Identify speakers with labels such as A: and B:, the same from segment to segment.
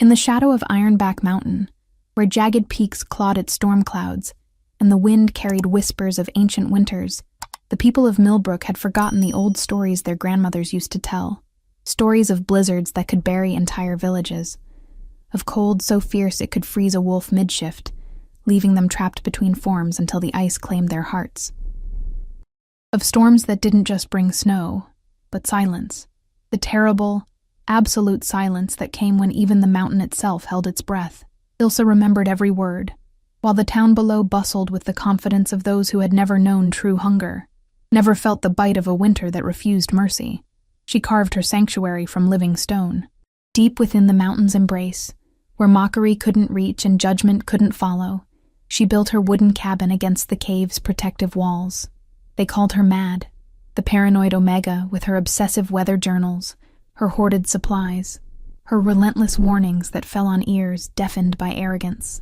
A: In the shadow of Ironback Mountain, where jagged peaks clawed at storm clouds, and the wind carried whispers of ancient winters, the people of Millbrook had forgotten the old stories their grandmothers used to tell. Stories of blizzards that could bury entire villages, of cold so fierce it could freeze a wolf mid-shift, leaving them trapped between forms until the ice claimed their hearts. Of storms that didn't just bring snow, but silence. The terrible, absolute silence that came when even the mountain itself held its breath. Ilsa remembered every word, while the town below bustled with the confidence of those who had never known true hunger, never felt the bite of a winter that refused mercy. She carved her sanctuary from living stone. Deep within the mountain's embrace, where mockery couldn't reach and judgment couldn't follow, she built her wooden cabin against the cave's protective walls. They called her mad, the paranoid Omega with her obsessive weather journals, her hoarded supplies, her relentless warnings that fell on ears deafened by arrogance.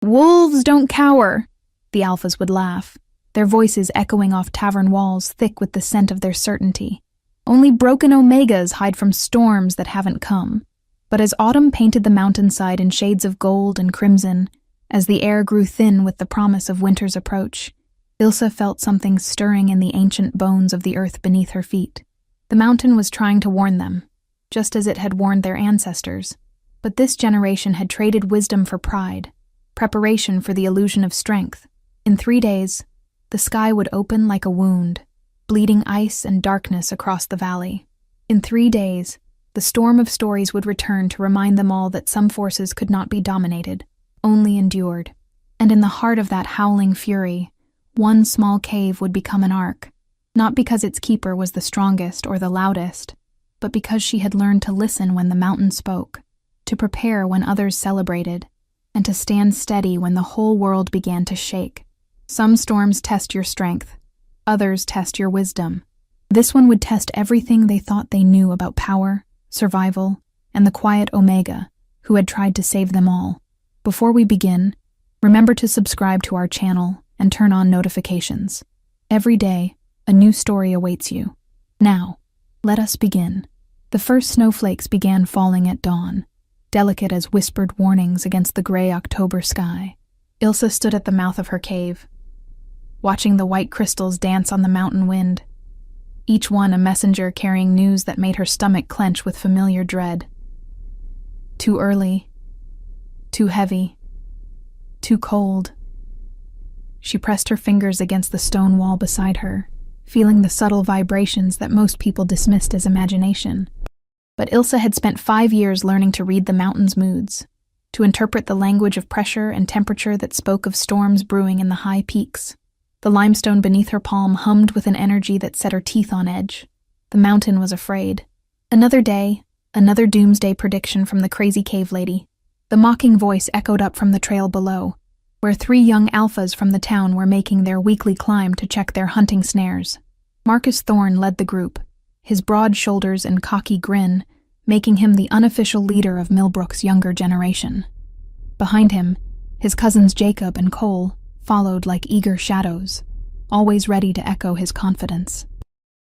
A: "Wolves don't cower," the alphas would laugh, their voices echoing off tavern walls thick with the scent of their certainty. "Only broken Omegas hide from storms that haven't come." But as autumn painted the mountainside in shades of gold and crimson, as the air grew thin with the promise of winter's approach, Ilsa felt something stirring in the ancient bones of the earth beneath her feet. The mountain was trying to warn them, just as it had warned their ancestors. But this generation had traded wisdom for pride, preparation for the illusion of strength. In 3 days, the sky would open like a wound, bleeding ice and darkness across the valley. In 3 days, the storm of stories would return to remind them all that some forces could not be dominated, only endured. And in the heart of that howling fury, one small cave would become an ark, not because its keeper was the strongest or the loudest, but because she had learned to listen when the mountain spoke, to prepare when others celebrated, and to stand steady when the whole world began to shake. Some storms test your strength, others test your wisdom. This one would test everything they thought they knew about power, survival, and the quiet Omega who had tried to save them all. Before we begin, remember to subscribe to our channel and turn on notifications. Every day, a new story awaits you. Now, let us begin. The first snowflakes began falling at dawn, delicate as whispered warnings against the gray October sky. Ilsa stood at the mouth of her cave, watching the white crystals dance on the mountain wind, each one a messenger carrying news that made her stomach clench with familiar dread. Too early, too heavy, too cold. She pressed her fingers against the stone wall beside her, feeling the subtle vibrations that most people dismissed as imagination. But Ilsa had spent 5 years learning to read the mountain's moods, to interpret the language of pressure and temperature that spoke of storms brewing in the high peaks. The limestone beneath her palm hummed with an energy that set her teeth on edge. The mountain was afraid. Another day, another doomsday prediction from the crazy cave lady. The mocking voice echoed up from the trail below, where 3 young alphas from the town were making their weekly climb to check their hunting snares. Marcus Thorne led the group, his broad shoulders and cocky grin making him the unofficial leader of Millbrook's younger generation. Behind him, his cousins Jacob and Cole followed like eager shadows, always ready to echo his confidence.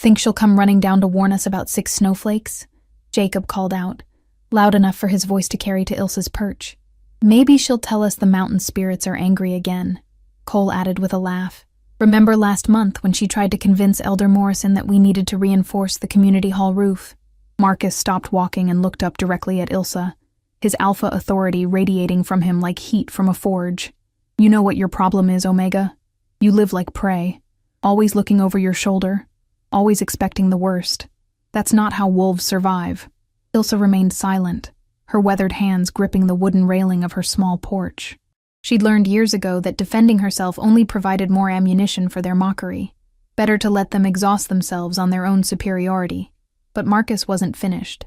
A: "Think she'll come running down to warn us about 6 snowflakes?" Jacob called out, loud enough for his voice to carry to Ilsa's perch. "Maybe she'll tell us the mountain spirits are angry again," Cole added with a laugh. "Remember last month when she tried to convince Elder Morrison that we needed to reinforce the community hall roof?" Marcus stopped walking and looked up directly at Ilsa, his alpha authority radiating from him like heat from a forge. "You know what your problem is, Omega. You live like prey, always looking over your shoulder, always expecting the worst. That's not how wolves survive." Ilsa remained silent, her weathered hands gripping the wooden railing of her small porch. She'd learned years ago that defending herself only provided more ammunition for their mockery. Better to let them exhaust themselves on their own superiority. But Marcus wasn't finished.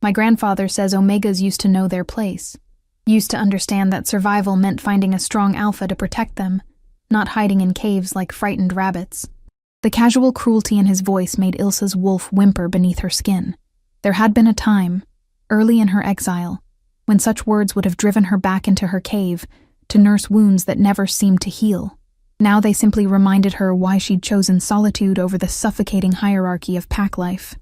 A: "My grandfather says Omegas used to know their place, used to understand that survival meant finding a strong alpha to protect them, not hiding in caves like frightened rabbits." The casual cruelty in his voice made Ilsa's wolf whimper beneath her skin. There had been a time, early in her exile, when such words would have driven her back into her cave to nurse wounds that never seemed to heal. Now they simply reminded her why she'd chosen solitude over the suffocating hierarchy of pack life.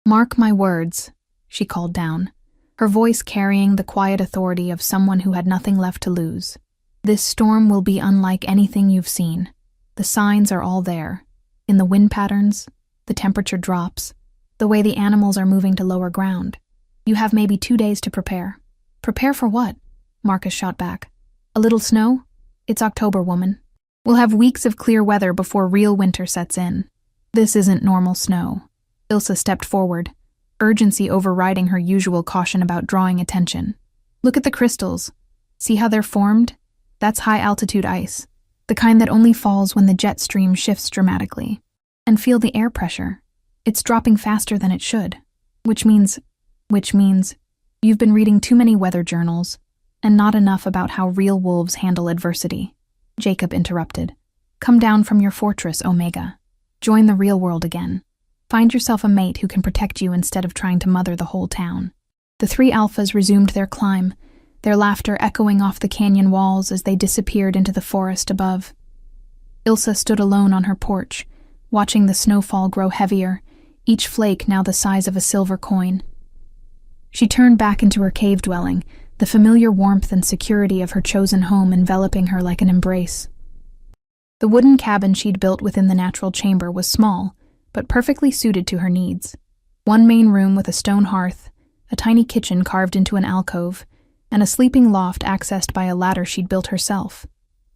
A: "Mark my words," she called down. her voice carrying the quiet authority of someone who had nothing left to lose. "This storm will be unlike anything you've seen. The signs are all there. In the wind patterns, the temperature drops, the way the animals are moving to lower ground. You have maybe 2 days to prepare." "Prepare for what?" Marcus shot back. "A little snow? It's October, woman. We'll have weeks of clear weather before real winter sets in. This isn't normal snow." Ilsa stepped forward, urgency overriding her usual caution about drawing attention. "Look at the crystals. See how they're formed? That's high-altitude ice, the kind that only falls when the jet stream shifts dramatically. And feel the air pressure. It's dropping faster than it should. Which means you've been reading too many weather journals and not enough about how real wolves handle adversity." Jacob interrupted. "Come down from your fortress, Omega. Join the real world again. Find yourself a mate who can protect you instead of trying to mother the whole town." The three alphas resumed their climb, their laughter echoing off the canyon walls as they disappeared into the forest above. Ilsa stood alone on her porch, watching the snowfall grow heavier, each flake now the size of a silver coin. She turned back into her cave dwelling, the familiar warmth and security of her chosen home enveloping her like an embrace. The wooden cabin she'd built within the natural chamber was small, but perfectly suited to her needs. One main room with a stone hearth, a tiny kitchen carved into an alcove, and a sleeping loft accessed by a ladder she'd built herself.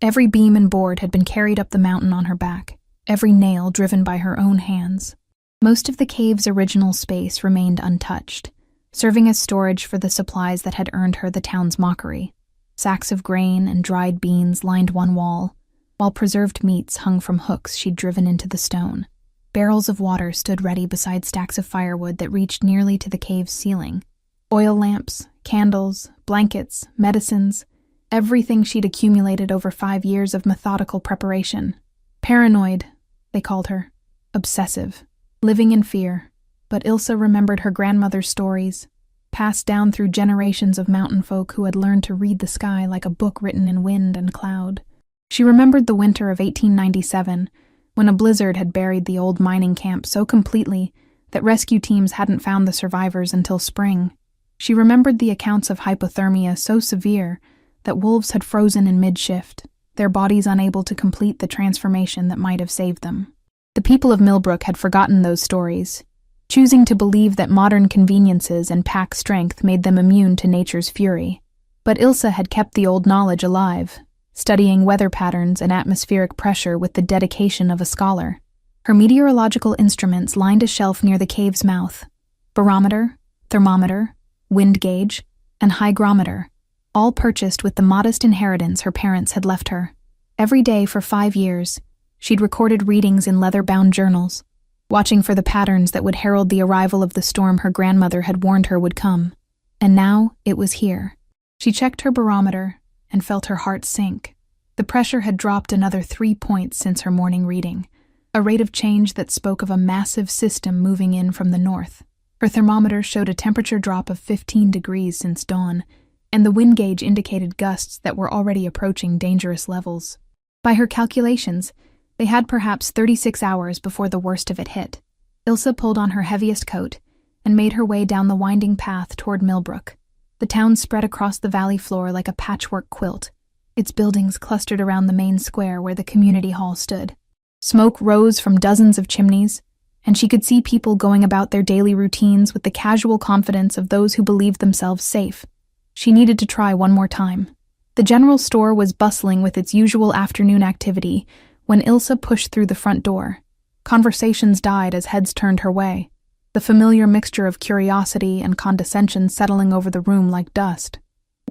A: Every beam and board had been carried up the mountain on her back, every nail driven by her own hands. Most of the cave's original space remained untouched, serving as storage for the supplies that had earned her the town's mockery. Sacks of grain and dried beans lined one wall, while preserved meats hung from hooks she'd driven into the stone. Barrels of water stood ready beside stacks of firewood that reached nearly to the cave's ceiling. Oil lamps, candles, blankets, medicines, everything she'd accumulated over 5 years of methodical preparation. Paranoid, they called her. Obsessive. Living in fear. But Ilsa remembered her grandmother's stories, passed down through generations of mountain folk who had learned to read the sky like a book written in wind and cloud. She remembered the winter of 1897, when a blizzard had buried the old mining camp so completely that rescue teams hadn't found the survivors until spring. She remembered the accounts of hypothermia so severe that wolves had frozen in mid-shift, their bodies unable to complete the transformation that might have saved them. The people of Millbrook had forgotten those stories, choosing to believe that modern conveniences and pack strength made them immune to nature's fury. But Ilsa had kept the old knowledge alive, studying weather patterns and atmospheric pressure with the dedication of a scholar. Her meteorological instruments lined a shelf near the cave's mouth. Barometer, thermometer, wind gauge, and hygrometer, all purchased with the modest inheritance her parents had left her. Every day for 5 years, she'd recorded readings in leather-bound journals, watching for the patterns that would herald the arrival of the storm her grandmother had warned her would come. And now it was here. She checked her barometer and felt her heart sink. The pressure had dropped another 3 points since her morning reading, a rate of change that spoke of a massive system moving in from the north. Her thermometer showed a temperature drop of 15 degrees since dawn, and the wind gauge indicated gusts that were already approaching dangerous levels. By her calculations, they had perhaps 36 hours before the worst of it hit. Ilsa pulled on her heaviest coat and made her way down the winding path toward Millbrook. The town spread across the valley floor like a patchwork quilt, its buildings clustered around the main square where the community hall stood. Smoke rose from dozens of chimneys, and she could see people going about their daily routines with the casual confidence of those who believed themselves safe. She needed to try one more time. The general store was bustling with its usual afternoon activity when Ilsa pushed through the front door. Conversations died as heads turned her way, the familiar mixture of curiosity and condescension settling over the room like dust.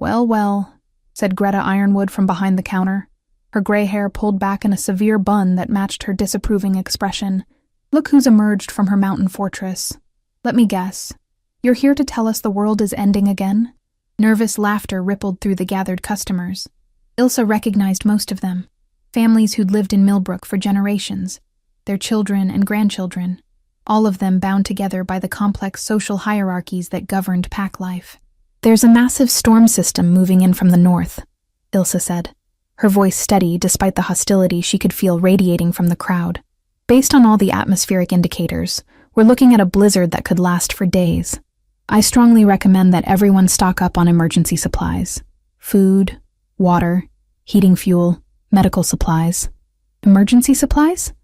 A: "Well, well," said Greta Ironwood from behind the counter, her gray hair pulled back in a severe bun that matched her disapproving expression. "Look who's emerged from her mountain fortress. Let me guess. You're here to tell us the world is ending again?" Nervous laughter rippled through the gathered customers. Ilsa recognized most of them. Families who'd lived in Millbrook for generations, their children and grandchildren, all of them bound together by the complex social hierarchies that governed pack life. "There's a massive storm system moving in from the north," Ilsa said, her voice steady despite the hostility she could feel radiating from the crowd. "Based on all the atmospheric indicators, we're looking at a blizzard that could last for days." I strongly recommend that everyone stock up on emergency supplies. Food, water, heating fuel, medical supplies. Emergency supplies?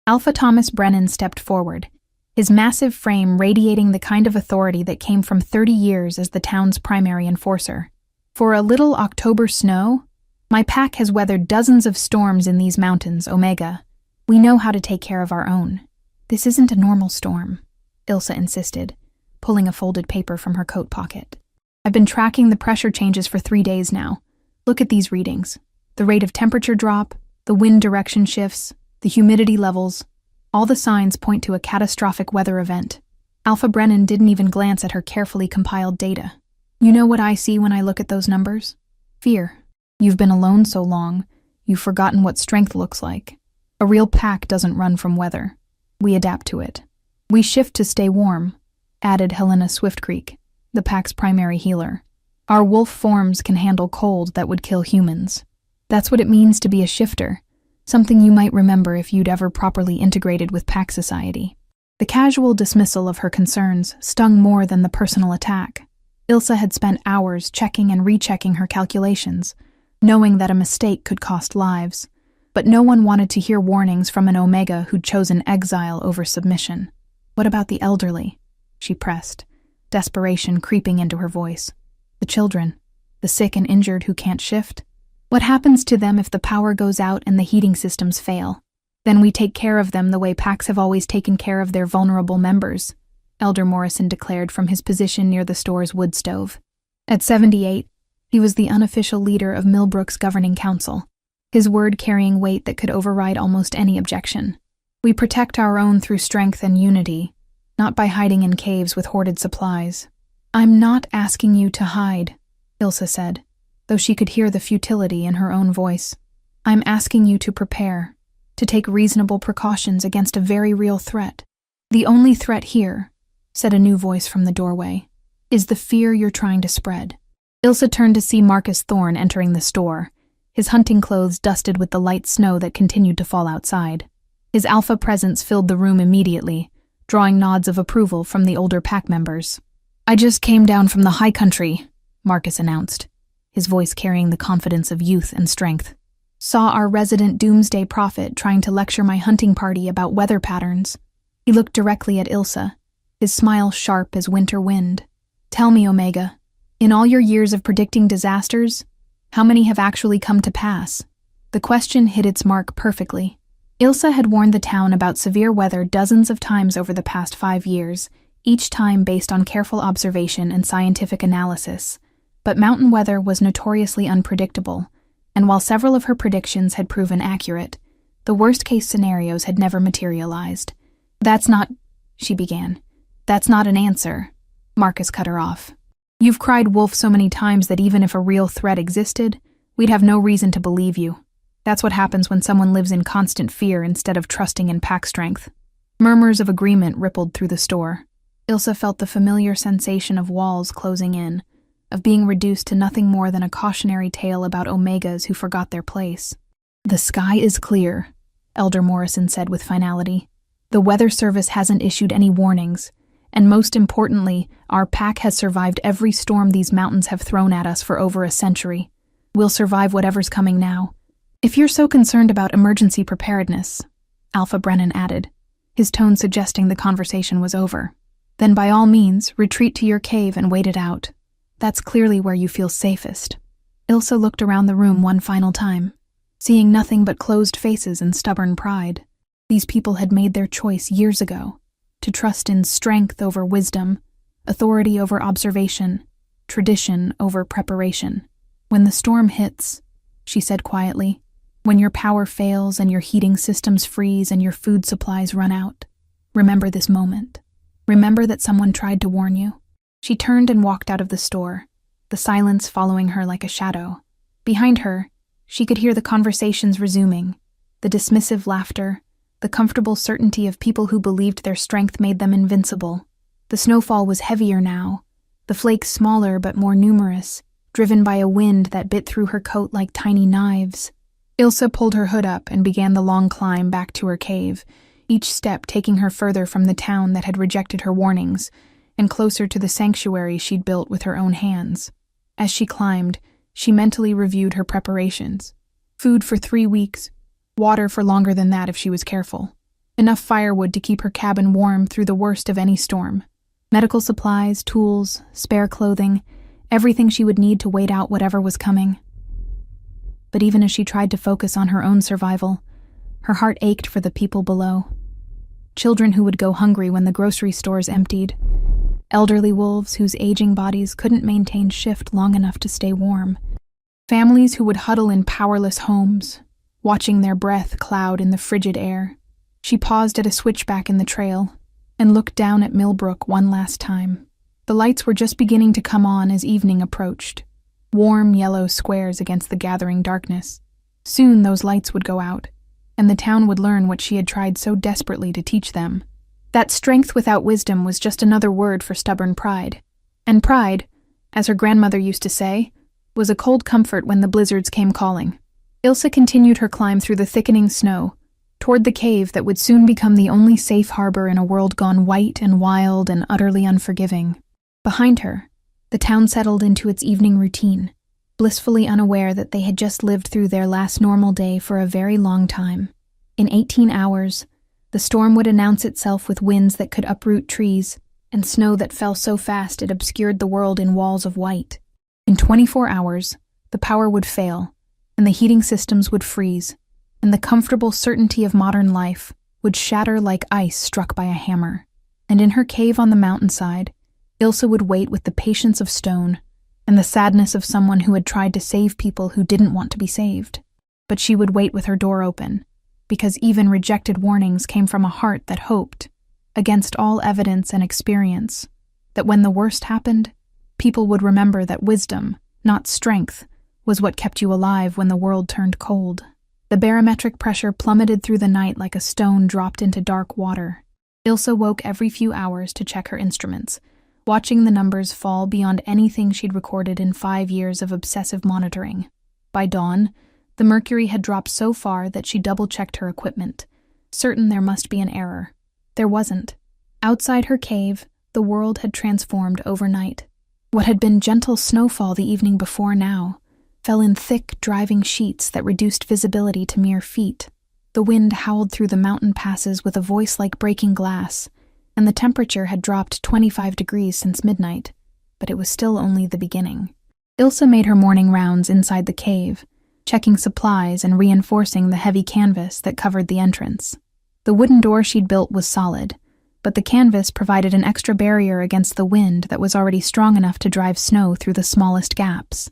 A: Alpha Thomas Brennan stepped forward, his massive frame radiating the kind of authority that came from 30 years as the town's primary enforcer. For a little October snow, my pack has weathered dozens of storms in these mountains, Omega. We know how to take care of our own. This isn't a normal storm, Ilsa insisted, pulling a folded paper from her coat pocket. I've been tracking the pressure changes for 3 days now. Look at these readings. The rate of temperature drop, the wind direction shifts, the humidity levels. All the signs point to a catastrophic weather event. Alpha Brennan didn't even glance at her carefully compiled data. You know what I see when I look at those numbers? Fear. You've been alone so long, you've forgotten what strength looks like. A real pack doesn't run from weather. We adapt to it. We shift to stay warm, added Helena Swiftcreek, the pack's primary healer. Our wolf forms can handle cold that would kill humans. That's what it means to be a shifter, something you might remember if you'd ever properly integrated with pack society. The casual dismissal of her concerns stung more than the personal attack. Ilsa had spent hours checking and rechecking her calculations, knowing that a mistake could cost lives. But no one wanted to hear warnings from an Omega who'd chosen exile over submission. What about the elderly? She pressed, desperation creeping into her voice. The children, the sick and injured who can't shift? What happens to them if the power goes out and the heating systems fail? Then we take care of them the way packs have always taken care of their vulnerable members, Elder Morrison declared from his position near the store's wood stove. At 78, he was the unofficial leader of Millbrook's governing council, his word carrying weight that could override almost any objection. We protect our own through strength and unity, not by hiding in caves with hoarded supplies. I'm not asking you to hide, Ilsa said, though she could hear the futility in her own voice. I'm asking you to prepare, to take reasonable precautions against a very real threat. The only threat here, said a new voice from the doorway, is the fear you're trying to spread. Ilsa turned to see Marcus Thorne entering the store, his hunting clothes dusted with the light snow that continued to fall outside. His alpha presence filled the room immediately, drawing nods of approval from the older pack members. I just came down from the high country, Marcus announced, his voice carrying the confidence of youth and strength. Saw our resident doomsday prophet trying to lecture my hunting party about weather patterns. He looked directly at Ilsa, his smile sharp as winter wind. Tell me, Omega, in all your years of predicting disasters, how many have actually come to pass? The question hit its mark perfectly. Ilsa had warned the town about severe weather dozens of times over the past 5 years, each time based on careful observation and scientific analysis. But mountain weather was notoriously unpredictable, and while several of her predictions had proven accurate, the worst-case scenarios had never materialized. That's not, she began. That's not an answer, Marcus cut her off. You've cried wolf so many times that even if a real threat existed, we'd have no reason to believe you. That's what happens when someone lives in constant fear instead of trusting in pack strength. Murmurs of agreement rippled through the store. Ilsa felt the familiar sensation of walls closing in, of being reduced to nothing more than a cautionary tale about Omegas who forgot their place. The sky is clear, Elder Morrison said with finality. The Weather Service hasn't issued any warnings, and most importantly, our pack has survived every storm these mountains have thrown at us for over a century. We'll survive whatever's coming now. If you're so concerned about emergency preparedness, Alpha Brennan added, his tone suggesting the conversation was over, then by all means, retreat to your cave and wait it out. That's clearly where you feel safest. Ilsa looked around the room one final time, seeing nothing but closed faces and stubborn pride. These people had made their choice years ago, to trust in strength over wisdom, authority over observation, tradition over preparation. When the storm hits, she said quietly, when your power fails and your heating systems freeze and your food supplies run out, remember this moment. Remember that someone tried to warn you. She turned and walked out of the store, the silence following her like a shadow. Behind her, she could hear the conversations resuming, the dismissive laughter, the comfortable certainty of people who believed their strength made them invincible. The snowfall was heavier now, the flakes smaller but more numerous, driven by a wind that bit through her coat like tiny knives. Ilsa pulled her hood up and began the long climb back to her cave, each step taking her further from the town that had rejected her warnings, and closer to the sanctuary she'd built with her own hands. As she climbed, she mentally reviewed her preparations. Food for 3 weeks, water for longer than that if she was careful. Enough firewood to keep her cabin warm through the worst of any storm. Medical supplies, tools, spare clothing, everything she would need to wait out whatever was coming. But even as she tried to focus on her own survival, her heart ached for the people below. Children who would go hungry when the grocery stores emptied. Elderly wolves whose aging bodies couldn't maintain shift long enough to stay warm. Families who would huddle in powerless homes, watching their breath cloud in the frigid air. She paused at a switchback in the trail and looked down at Millbrook one last time. The lights were just beginning to come on as evening approached. Warm yellow squares against the gathering darkness. Soon those lights would go out, and the town would learn what she had tried so desperately to teach them. That strength without wisdom was just another word for stubborn pride. And pride, as her grandmother used to say, was a cold comfort when the blizzards came calling. Ilse continued her climb through the thickening snow, toward the cave that would soon become the only safe harbor in a world gone white and wild and utterly unforgiving. Behind her, the town settled into its evening routine, blissfully unaware that they had just lived through their last normal day for a very long time. In 18 hours, the storm would announce itself with winds that could uproot trees and snow that fell so fast it obscured the world in walls of white. In 24 hours, the power would fail, and the heating systems would freeze, and the comfortable certainty of modern life would shatter like ice struck by a hammer. And in her cave on the mountainside, Ilse would wait with the patience of stone and the sadness of someone who had tried to save people who didn't want to be saved. But she would wait with her door open, because even rejected warnings came from a heart that hoped, against all evidence and experience, that when the worst happened, people would remember that wisdom, not strength, was what kept you alive when the world turned cold. The barometric pressure plummeted through the night like a stone dropped into dark water. Ilse woke every few hours to check her instruments, watching the numbers fall beyond anything she'd recorded in 5 years of obsessive monitoring. By dawn, the mercury had dropped so far that she double-checked her equipment, certain there must be an error. There wasn't. Outside her cave, the world had transformed overnight. What had been gentle snowfall the evening before now fell in thick, driving sheets that reduced visibility to mere feet. The wind howled through the mountain passes with a voice like breaking glass, and the temperature had dropped 25 degrees since midnight, but it was still only the beginning. Ilse made her morning rounds inside the cave, checking supplies and reinforcing the heavy canvas that covered the entrance. The wooden door she'd built was solid, but the canvas provided an extra barrier against the wind that was already strong enough to drive snow through the smallest gaps.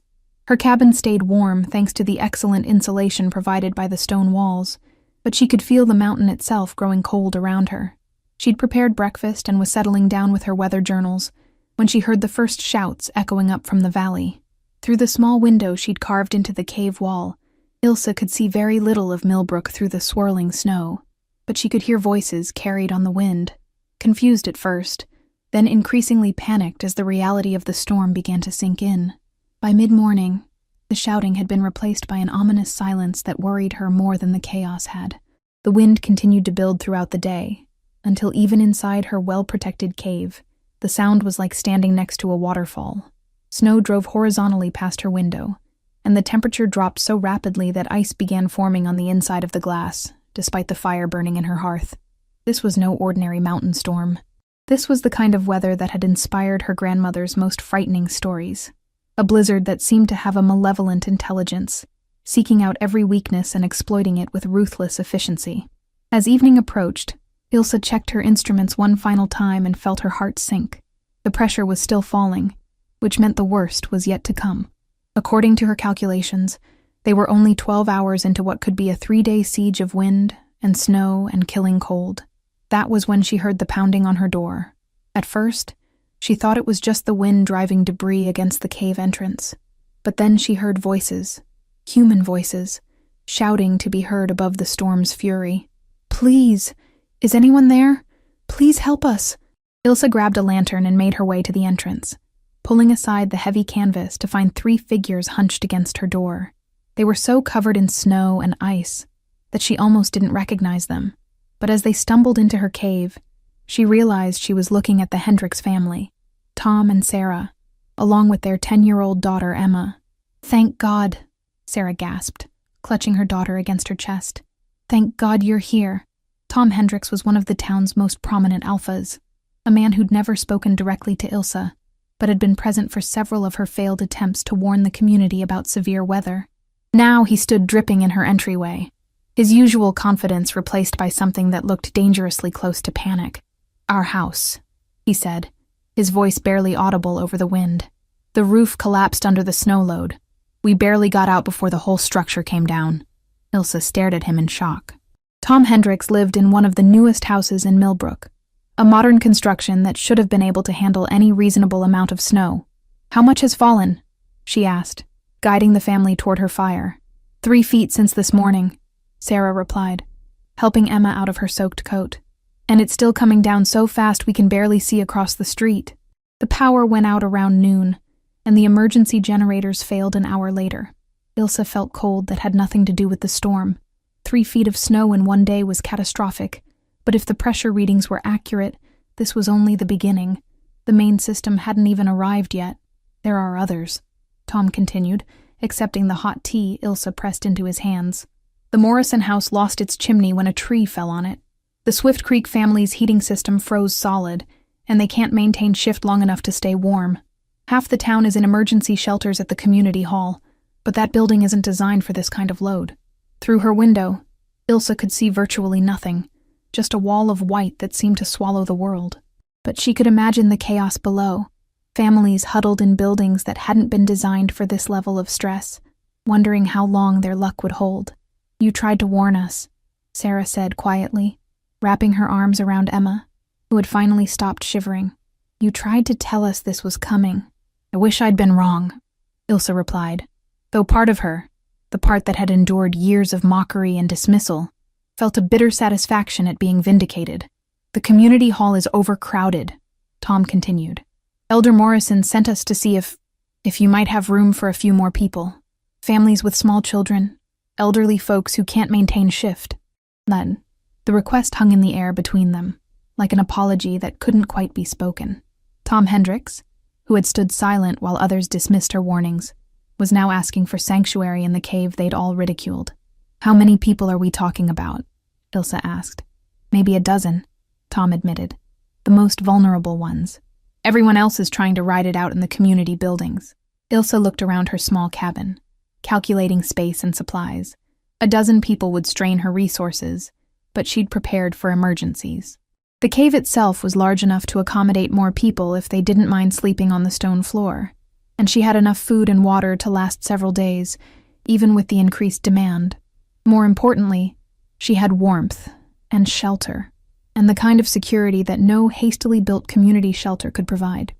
A: Her cabin stayed warm thanks to the excellent insulation provided by the stone walls, but she could feel the mountain itself growing cold around her. She'd prepared breakfast and was settling down with her weather journals when she heard the first shouts echoing up from the valley. Through the small window she'd carved into the cave wall, Ilse could see very little of Millbrook through the swirling snow, but she could hear voices carried on the wind. Confused at first, then increasingly panicked as the reality of the storm began to sink in. By mid-morning, the shouting had been replaced by an ominous silence that worried her more than the chaos had. The wind continued to build throughout the day, until even inside her well-protected cave, the sound was like standing next to a waterfall. Snow drove horizontally past her window, and the temperature dropped so rapidly that ice began forming on the inside of the glass, despite the fire burning in her hearth. This was no ordinary mountain storm. This was the kind of weather that had inspired her grandmother's most frightening stories. A blizzard that seemed to have a malevolent intelligence, seeking out every weakness and exploiting it with ruthless efficiency. As evening approached, Ilse checked her instruments one final time and felt her heart sink. The pressure was still falling, which meant the worst was yet to come. According to her calculations, they were only 12 hours into what could be a 3-day siege of wind and snow and killing cold. That was when she heard the pounding on her door. At first, she thought it was just the wind driving debris against the cave entrance. But then she heard voices, human voices, shouting to be heard above the storm's fury. "Please! Is anyone there? Please help us!" Ilse grabbed a lantern and made her way to the entrance, pulling aside the heavy canvas to find 3 figures hunched against her door. They were so covered in snow and ice that she almost didn't recognize them. But as they stumbled into her cave, she realized she was looking at the Hendricks family. Tom and Sarah, along with their 10-year-old daughter Emma. "Thank God," Sarah gasped, clutching her daughter against her chest. "Thank God you're here." Tom Hendricks was one of the town's most prominent alphas, a man who'd never spoken directly to Ilsa, but had been present for several of her failed attempts to warn the community about severe weather. Now he stood dripping in her entryway, his usual confidence replaced by something that looked dangerously close to panic. "Our house," he said, his voice barely audible over the wind. "The roof collapsed under the snow load. We barely got out before the whole structure came down." Ilsa stared at him in shock. Tom Hendricks lived in one of the newest houses in Millbrook, a modern construction that should have been able to handle any reasonable amount of snow. "How much has fallen?" she asked, guiding the family toward her fire. 3 feet since this morning," Sarah replied, helping Emma out of her soaked coat. "And it's still coming down so fast we can barely see across the street." The power went out around noon, and the emergency generators failed an hour later. Ilsa felt cold that had nothing to do with the storm. 3 feet of snow in one day was catastrophic, but if the pressure readings were accurate, this was only the beginning. The main system hadn't even arrived yet. "There are others," Tom continued, accepting the hot tea Ilsa pressed into his hands. "The Morrison house lost its chimney when a tree fell on it. The Swift Creek family's heating system froze solid, and they can't maintain shift long enough to stay warm. Half the town is in emergency shelters at the community hall, but that building isn't designed for this kind of load." Through her window, Ilsa could see virtually nothing, just a wall of white that seemed to swallow the world. But she could imagine the chaos below, families huddled in buildings that hadn't been designed for this level of stress, wondering how long their luck would hold. "You tried to warn us," Sarah said quietly, wrapping her arms around Emma, who had finally stopped shivering. "You tried to tell us this was coming." "I wish I'd been wrong," Ilsa replied, though part of her, the part that had endured years of mockery and dismissal, felt a bitter satisfaction at being vindicated. "The community hall is overcrowded," Tom continued. "Elder Morrison sent us to see if you might have room for a few more people. Families with small children, elderly folks who can't maintain shift." Then, the request hung in the air between them, like an apology that couldn't quite be spoken. Tom Hendricks, who had stood silent while others dismissed her warnings, was now asking for sanctuary in the cave they'd all ridiculed. "How many people are we talking about?" Ilsa asked. "Maybe a dozen," Tom admitted. "The most vulnerable ones. Everyone else is trying to ride it out in the community buildings." Ilsa looked around her small cabin, calculating space and supplies. A dozen people would strain her resources, but she'd prepared for emergencies. The cave itself was large enough to accommodate more people if they didn't mind sleeping on the stone floor, and she had enough food and water to last several days, even with the increased demand. More importantly, she had warmth and shelter, and the kind of security that no hastily built community shelter could provide.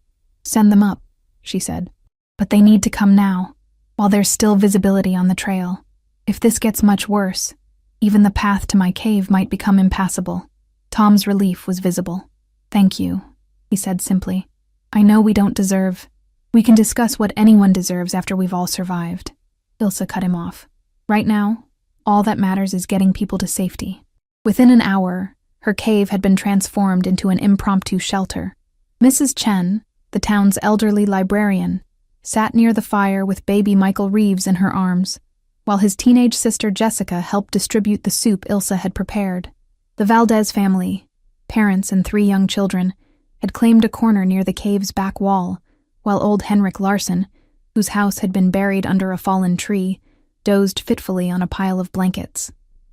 A: "Send them up," she said. "But they need to come now, while there's still visibility on the trail. If this gets much worse, even the path to my cave might become impassable." Tom's relief was visible. "Thank you," he said simply. "I know we don't deserve. We can discuss what anyone deserves after we've all survived." Ilsa cut him off. "Right now, all that matters is getting people to safety." Within an hour, her cave had been transformed into an impromptu shelter. Mrs. Chen, the town's elderly librarian, sat near the fire with baby Michael Reeves in her arms, while his teenage sister Jessica helped distribute the soup Ilsa had prepared. The Valdez family, parents and 3 young children, had claimed a corner near the cave's back wall, while old Henrik Larson, whose house had been buried under a fallen tree, dozed fitfully on a pile of blankets.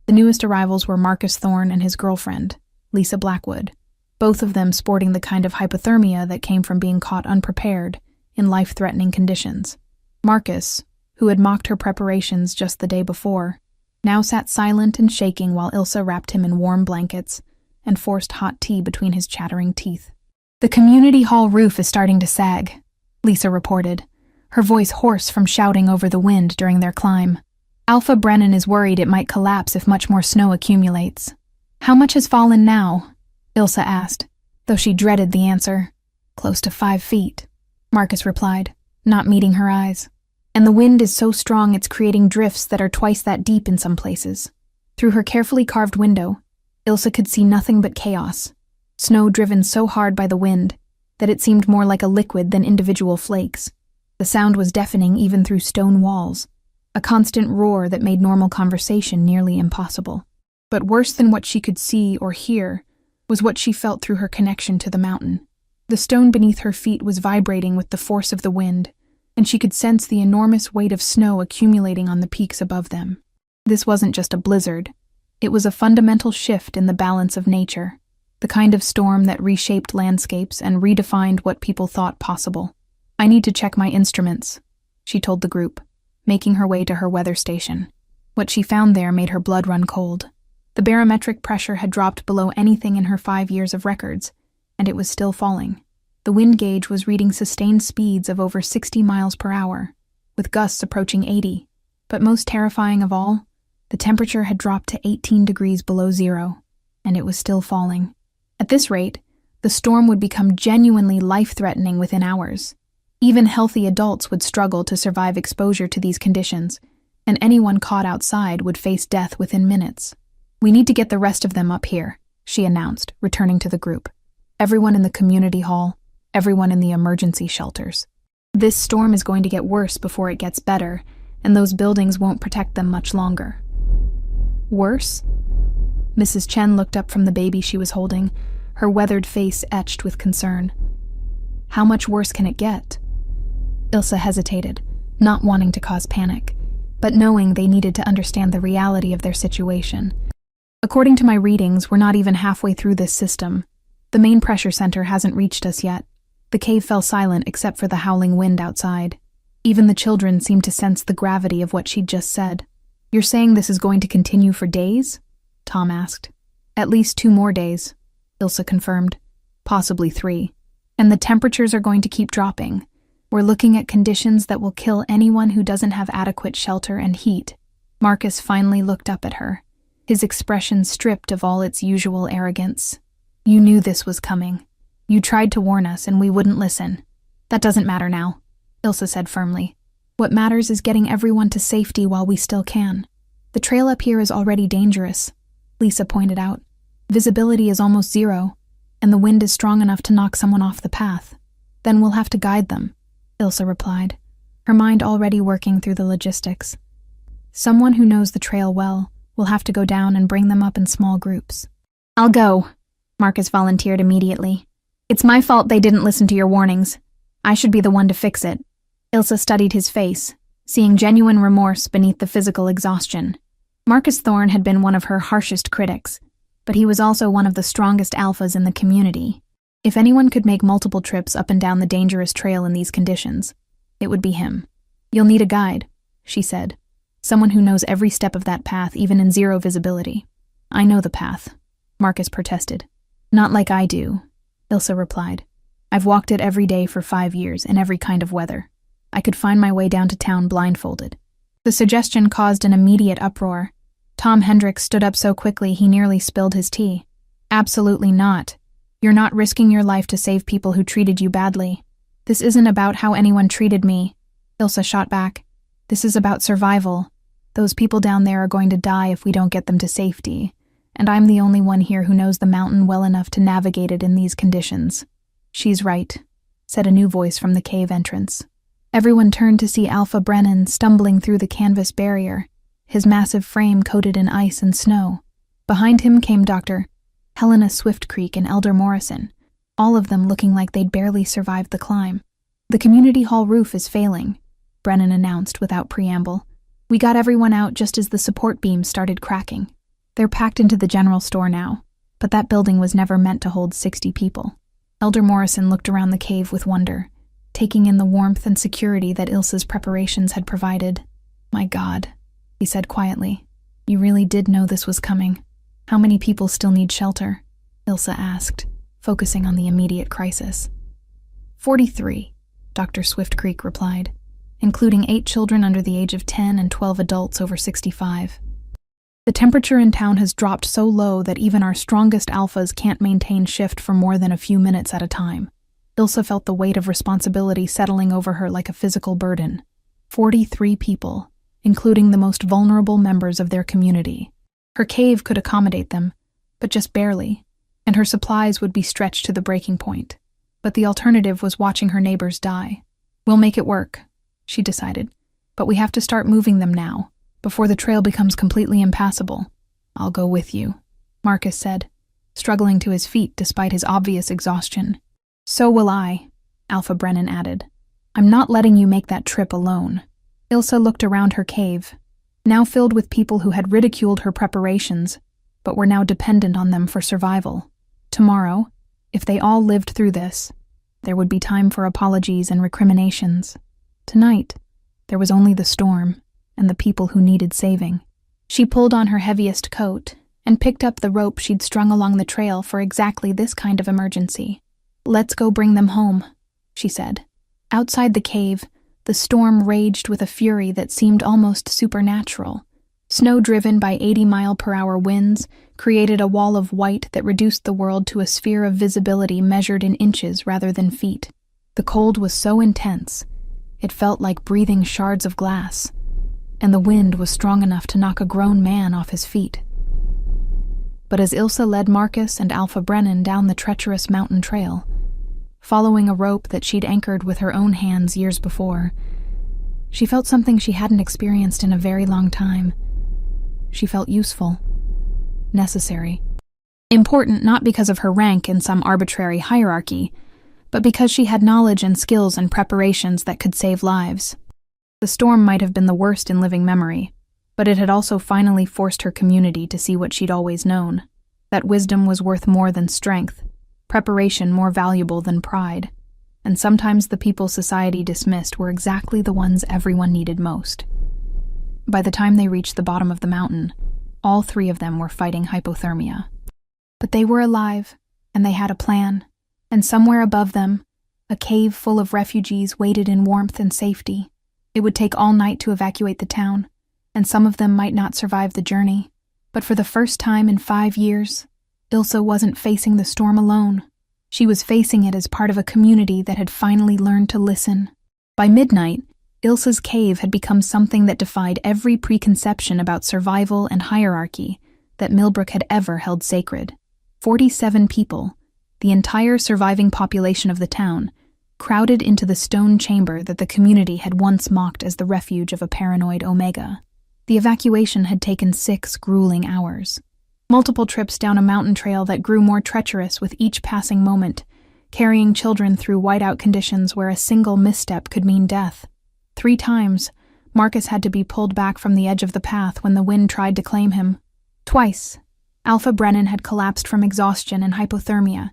A: The newest arrivals were Marcus Thorne and his girlfriend, Lisa Blackwood, both of them sporting the kind of hypothermia that came from being caught unprepared in life-threatening conditions. Marcus, who had mocked her preparations just the day before, now sat silent and shaking while Ilsa wrapped him in warm blankets and forced hot tea between his chattering teeth. "The community hall roof is starting to sag," Lisa reported, her voice hoarse from shouting over the wind during their climb. "Alpha Brennan is worried it might collapse if much more snow accumulates." "How much has fallen now?" Ilsa asked, though she dreaded the answer. "Close to 5 feet," Marcus replied, not meeting her eyes. "And the wind is so strong it's creating drifts that are twice that deep in some places." Through her carefully carved window, Ilsa could see nothing but chaos. Snow driven so hard by the wind, that it seemed more like a liquid than individual flakes. The sound was deafening even through stone walls, a constant roar that made normal conversation nearly impossible. But worse than what she could see or hear was what she felt through her connection to the mountain. The stone beneath her feet was vibrating with the force of the wind, and she could sense the enormous weight of snow accumulating on the peaks above them. This wasn't just a blizzard. It was a fundamental shift in the balance of nature, the kind of storm that reshaped landscapes and redefined what people thought possible. "I need to check my instruments," she told the group, making her way to her weather station. What she found there made her blood run cold. The barometric pressure had dropped below anything in her 5 years of records, and it was still falling. The wind gauge was reading sustained speeds of over 60 miles per hour, with gusts approaching 80. But most terrifying of all, the temperature had dropped to 18 degrees below zero, and it was still falling. At this rate, the storm would become genuinely life-threatening within hours. Even healthy adults would struggle to survive exposure to these conditions, and anyone caught outside would face death within minutes. "We need to get the rest of them up here," she announced, returning to the group. "Everyone in the community hall, everyone in the emergency shelters. This storm is going to get worse before it gets better, and those buildings won't protect them much longer." "Worse?" Mrs. Chen looked up from the baby she was holding, her weathered face etched with concern. "How much worse can it get?" Ilsa hesitated, not wanting to cause panic, but knowing they needed to understand the reality of their situation. "According to my readings, we're not even halfway through this system. The main pressure center hasn't reached us yet." The cave fell silent except for the howling wind outside. Even the children seemed to sense the gravity of what she'd just said. "You're saying this is going to continue for days?" Tom asked. "At least 2 more days," Ilsa confirmed. "Possibly 3. And the temperatures are going to keep dropping. We're looking at conditions that will kill anyone who doesn't have adequate shelter and heat." Marcus finally looked up at her, his expression stripped of all its usual arrogance. "You knew this was coming. You tried to warn us and we wouldn't listen. That doesn't matter now," Ilsa said firmly. "What matters is getting everyone to safety while we still can. The trail up here is already dangerous," Lisa pointed out. "Visibility is almost 0, and the wind is strong enough to knock someone off the path. Then we'll have to guide them," Ilsa replied, her mind already working through the logistics. "Someone who knows the trail well will have to go down and bring them up in small groups." "I'll go," Marcus volunteered immediately. "It's my fault they didn't listen to your warnings. I should be the one to fix it." Ilsa studied his face, seeing genuine remorse beneath the physical exhaustion. Marcus Thorne had been one of her harshest critics, but he was also one of the strongest alphas in the community. If anyone could make multiple trips up and down the dangerous trail in these conditions, it would be him. "You'll need a guide," she said. "Someone who knows every step of that path, even in 0 visibility." "I know the path," Marcus protested. "Not like I do," Ilsa replied. "I've walked it every day for 5 years in every kind of weather. I could find my way down to town blindfolded." The suggestion caused an immediate uproar. Tom Hendricks stood up so quickly he nearly spilled his tea. "Absolutely not. You're not risking your life to save people who treated you badly. This isn't about how anyone treated me," Ilsa shot back. "This is about survival. Those people down there are going to die if we don't get them to safety, and I'm the only one here who knows the mountain well enough to navigate it in these conditions." "She's right," said a new voice from the cave entrance. Everyone turned to see Alpha Brennan stumbling through the canvas barrier, his massive frame coated in ice and snow. Behind him came Dr. Helena Swift-Creek and Elder Morrison, all of them looking like they'd barely survived the climb. "The community hall roof is failing," Brennan announced without preamble. "We got everyone out just as the support beams started cracking. They're packed into the general store now, but that building was never meant to hold 60 people." Elder Morrison looked around the cave with wonder, taking in the warmth and security that Ilsa's preparations had provided. "My God," he said quietly. "You really did know this was coming. How many people still need shelter?" Ilsa asked, focusing on the immediate crisis. 43, Dr. Swift-Creek replied, including 8 children under the age of 10 and 12 adults over 65. "The temperature in town has dropped so low that even our strongest alphas can't maintain shift for more than a few minutes at a time." Ilsa felt the weight of responsibility settling over her like a physical burden. 43 people, including the most vulnerable members of their community. Her cave could accommodate them, but just barely, and her supplies would be stretched to the breaking point. But the alternative was watching her neighbors die. "We'll make it work," she decided. "But we have to start moving them now, before the trail becomes completely impassable." "I'll go with you," Marcus said, struggling to his feet despite his obvious exhaustion. "So will I," Alpha Brennan added. "I'm not letting you make that trip alone." Ilsa looked around her cave, now filled with people who had ridiculed her preparations, but were now dependent on them for survival. Tomorrow, if they all lived through this, there would be time for apologies and recriminations. Tonight, there was only the storm and the people who needed saving. She pulled on her heaviest coat and picked up the rope she'd strung along the trail for exactly this kind of emergency. "Let's go bring them home," she said. Outside the cave, the storm raged with a fury that seemed almost supernatural. Snow driven by 80-mile-per-hour winds created a wall of white that reduced the world to a sphere of visibility measured in inches rather than feet. The cold was so intense, it felt like breathing shards of glass, and the wind was strong enough to knock a grown man off his feet. But as Ilsa led Marcus and Alpha Brennan down the treacherous mountain trail, following a rope that she'd anchored with her own hands years before, she felt something she hadn't experienced in a very long time. She felt useful, necessary. Important not because of her rank in some arbitrary hierarchy, but because she had knowledge and skills and preparations that could save lives. The storm might have been the worst in living memory, but it had also finally forced her community to see what she'd always known, that wisdom was worth more than strength, preparation more valuable than pride, and sometimes the people society dismissed were exactly the ones everyone needed most. By the time they reached the bottom of the mountain, all three of them were fighting hypothermia. But they were alive, and they had a plan, and somewhere above them, a cave full of refugees waited in warmth and safety. It would take all night to evacuate the town, and some of them might not survive the journey. But for the first time in 5 years, Ilsa wasn't facing the storm alone. She was facing it as part of a community that had finally learned to listen. By midnight, Ilsa's cave had become something that defied every preconception about survival and hierarchy that Millbrook had ever held sacred. 47 people, the entire surviving population of the town, crowded into the stone chamber that the community had once mocked as the refuge of a paranoid Omega. The evacuation had taken 6 grueling hours. Multiple trips down a mountain trail that grew more treacherous with each passing moment, carrying children through whiteout conditions where a single misstep could mean death. 3 times, Marcus had to be pulled back from the edge of the path when the wind tried to claim him. Twice, Alpha Brennan had collapsed from exhaustion and hypothermia,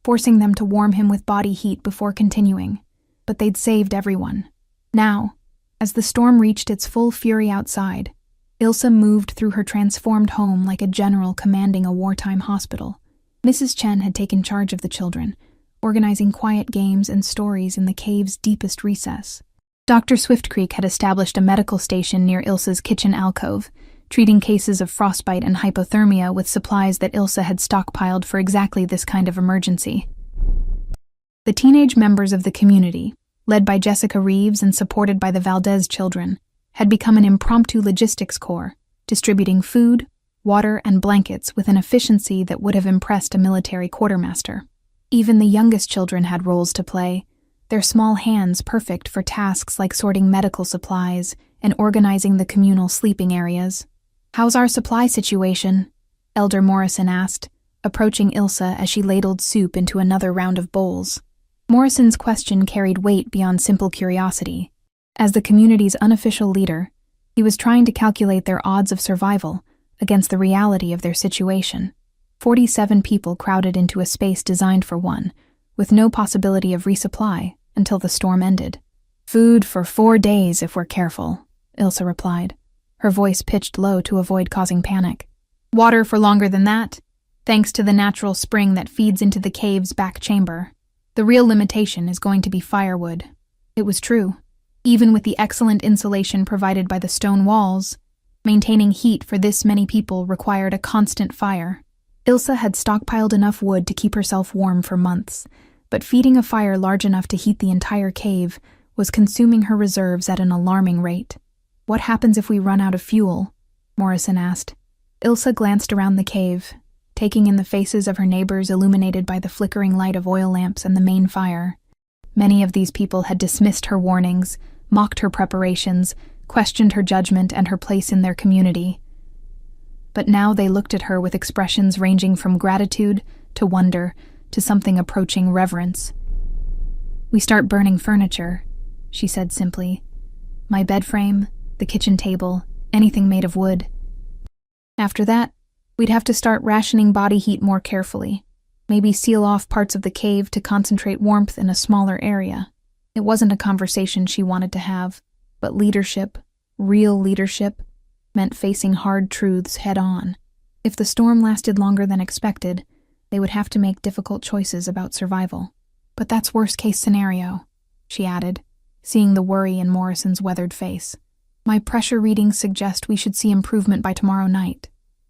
A: forcing them to warm him with body heat before continuing. But they'd saved everyone. Now, as the storm reached its full fury outside, Ilsa moved through her transformed home like a general commanding a wartime hospital. Mrs. Chen had taken charge of the children, organizing quiet games and stories in the cave's deepest recess. Dr. Swiftcreek had established a medical station near Ilsa's kitchen alcove, treating cases of frostbite and hypothermia with supplies that Ilsa had stockpiled for exactly this kind of emergency. The teenage members of the community, led by Jessica Reeves and supported by the Valdez children, had become an impromptu logistics corps, distributing food, water, and blankets with an efficiency that would have impressed a military quartermaster. Even the youngest children had roles to play, their small hands perfect for tasks like sorting medical supplies and organizing the communal sleeping areas. "How's our supply situation?" Elder Morrison asked, approaching Ilsa as she ladled soup into another round of bowls. Morrison's question carried weight beyond simple curiosity. As the community's unofficial leader, he was trying to calculate their odds of survival against the reality of their situation. 47 people crowded into a space designed for one, with no possibility of resupply until the storm ended. "Food for 4 days if we're careful," Ilsa replied, her voice pitched low to avoid causing panic. "Water for longer than that, thanks to the natural spring that feeds into the cave's back chamber. The real limitation is going to be firewood." It was true. Even with the excellent insulation provided by the stone walls, maintaining heat for this many people required a constant fire. Ilsa had stockpiled enough wood to keep herself warm for months, but feeding a fire large enough to heat the entire cave was consuming her reserves at an alarming rate. "What happens if we run out of fuel?" Morrison asked. Ilsa glanced around the cave, taking in the faces of her neighbors illuminated by the flickering light of oil lamps and the main fire. Many of these people had dismissed her warnings, mocked her preparations, questioned her judgment and her place in their community. But now they looked at her with expressions ranging from gratitude to wonder to something approaching reverence. "We start burning furniture," she said simply. "My bed frame, the kitchen table, anything made of wood. After that, we'd have to start rationing body heat more carefully. Maybe seal off parts of the cave to concentrate warmth in a smaller area." It wasn't a conversation she wanted to have, but leadership, real leadership, meant facing hard truths head-on. If the storm lasted longer than expected, they would have to make difficult choices about survival. "But that's worst-case scenario," she added, seeing the worry in Morrison's weathered face. "My pressure readings suggest we should see improvement by tomorrow night."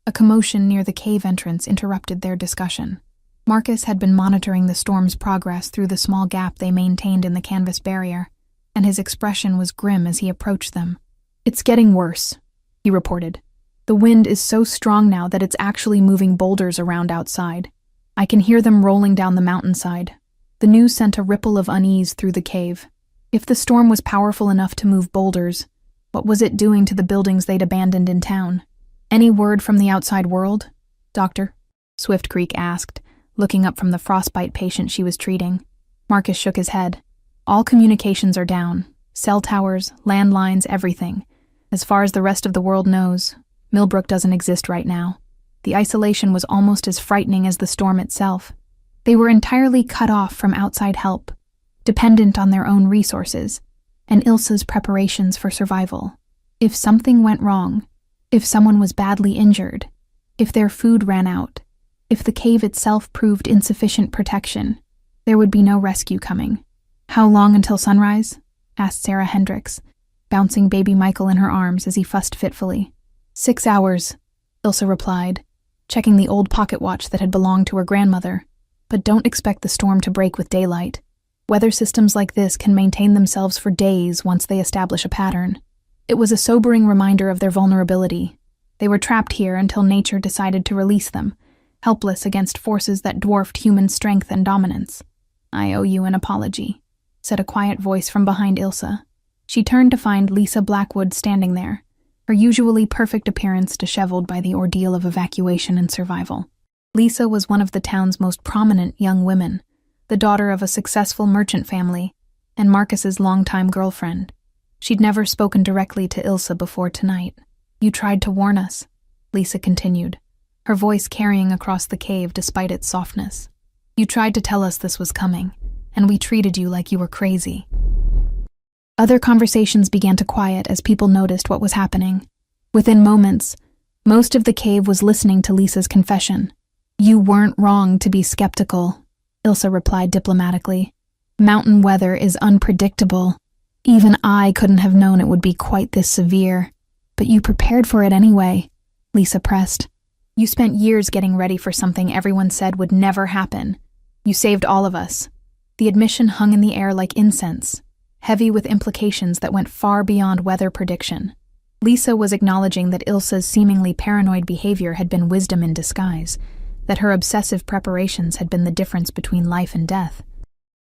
A: A commotion near the cave entrance interrupted their discussion. Marcus had been monitoring the storm's progress through the small gap they maintained in the canvas barrier, and his expression was grim as he approached them. "It's getting worse," he reported. "The wind is so strong now that it's actually moving boulders around outside. I can hear them rolling down the mountainside." The news sent a ripple of unease through the cave. If the storm was powerful enough to move boulders, what was it doing to the buildings they'd abandoned in town? "Any word from the outside world, Doctor?" Swift Creek asked, looking up from the frostbite patient she was treating. Marcus shook his head. "All communications are down. Cell towers, landlines, everything. As far as the rest of the world knows, Millbrook doesn't exist right now." The isolation was almost as frightening as the storm itself. They were entirely cut off from outside help, dependent on their own resources, and Ilsa's preparations for survival. If something went wrong, if someone was badly injured, if their food ran out, if the cave itself proved insufficient protection, there would be no rescue coming. "How long until sunrise?" asked Sarah Hendricks, bouncing baby Michael in her arms as he fussed fitfully. 6 hours, Ilsa replied, checking the old pocket watch that had belonged to her grandmother. "But don't expect the storm to break with daylight. Weather systems like this can maintain themselves for days once they establish a pattern." It was a sobering reminder of their vulnerability. They were trapped here until nature decided to release them, helpless against forces that dwarfed human strength and dominance. "I owe you an apology," said a quiet voice from behind Ilsa. She turned to find Lisa Blackwood standing there, her usually perfect appearance disheveled by the ordeal of evacuation and survival. Lisa was one of the town's most prominent young women, the daughter of a successful merchant family, and Marcus's longtime girlfriend. She'd never spoken directly to Ilsa before tonight. "You tried to warn us," Lisa continued, her voice carrying across the cave despite its softness. "You tried to tell us this was coming, and we treated you like you were crazy." Other conversations began to quiet as people noticed what was happening. Within moments, most of the cave was listening to Lisa's confession. "You weren't wrong to be skeptical," Ilsa replied diplomatically. "Mountain weather is unpredictable. Even I couldn't have known it would be quite this severe. But you prepared for it anyway," Lisa pressed. "You spent years getting ready for something everyone said would never happen. You saved all of us." The admission hung in the air like incense, heavy with implications that went far beyond weather prediction. Lisa was acknowledging that Ilsa's seemingly paranoid behavior had been wisdom in disguise, that her obsessive preparations had been the difference between life and death.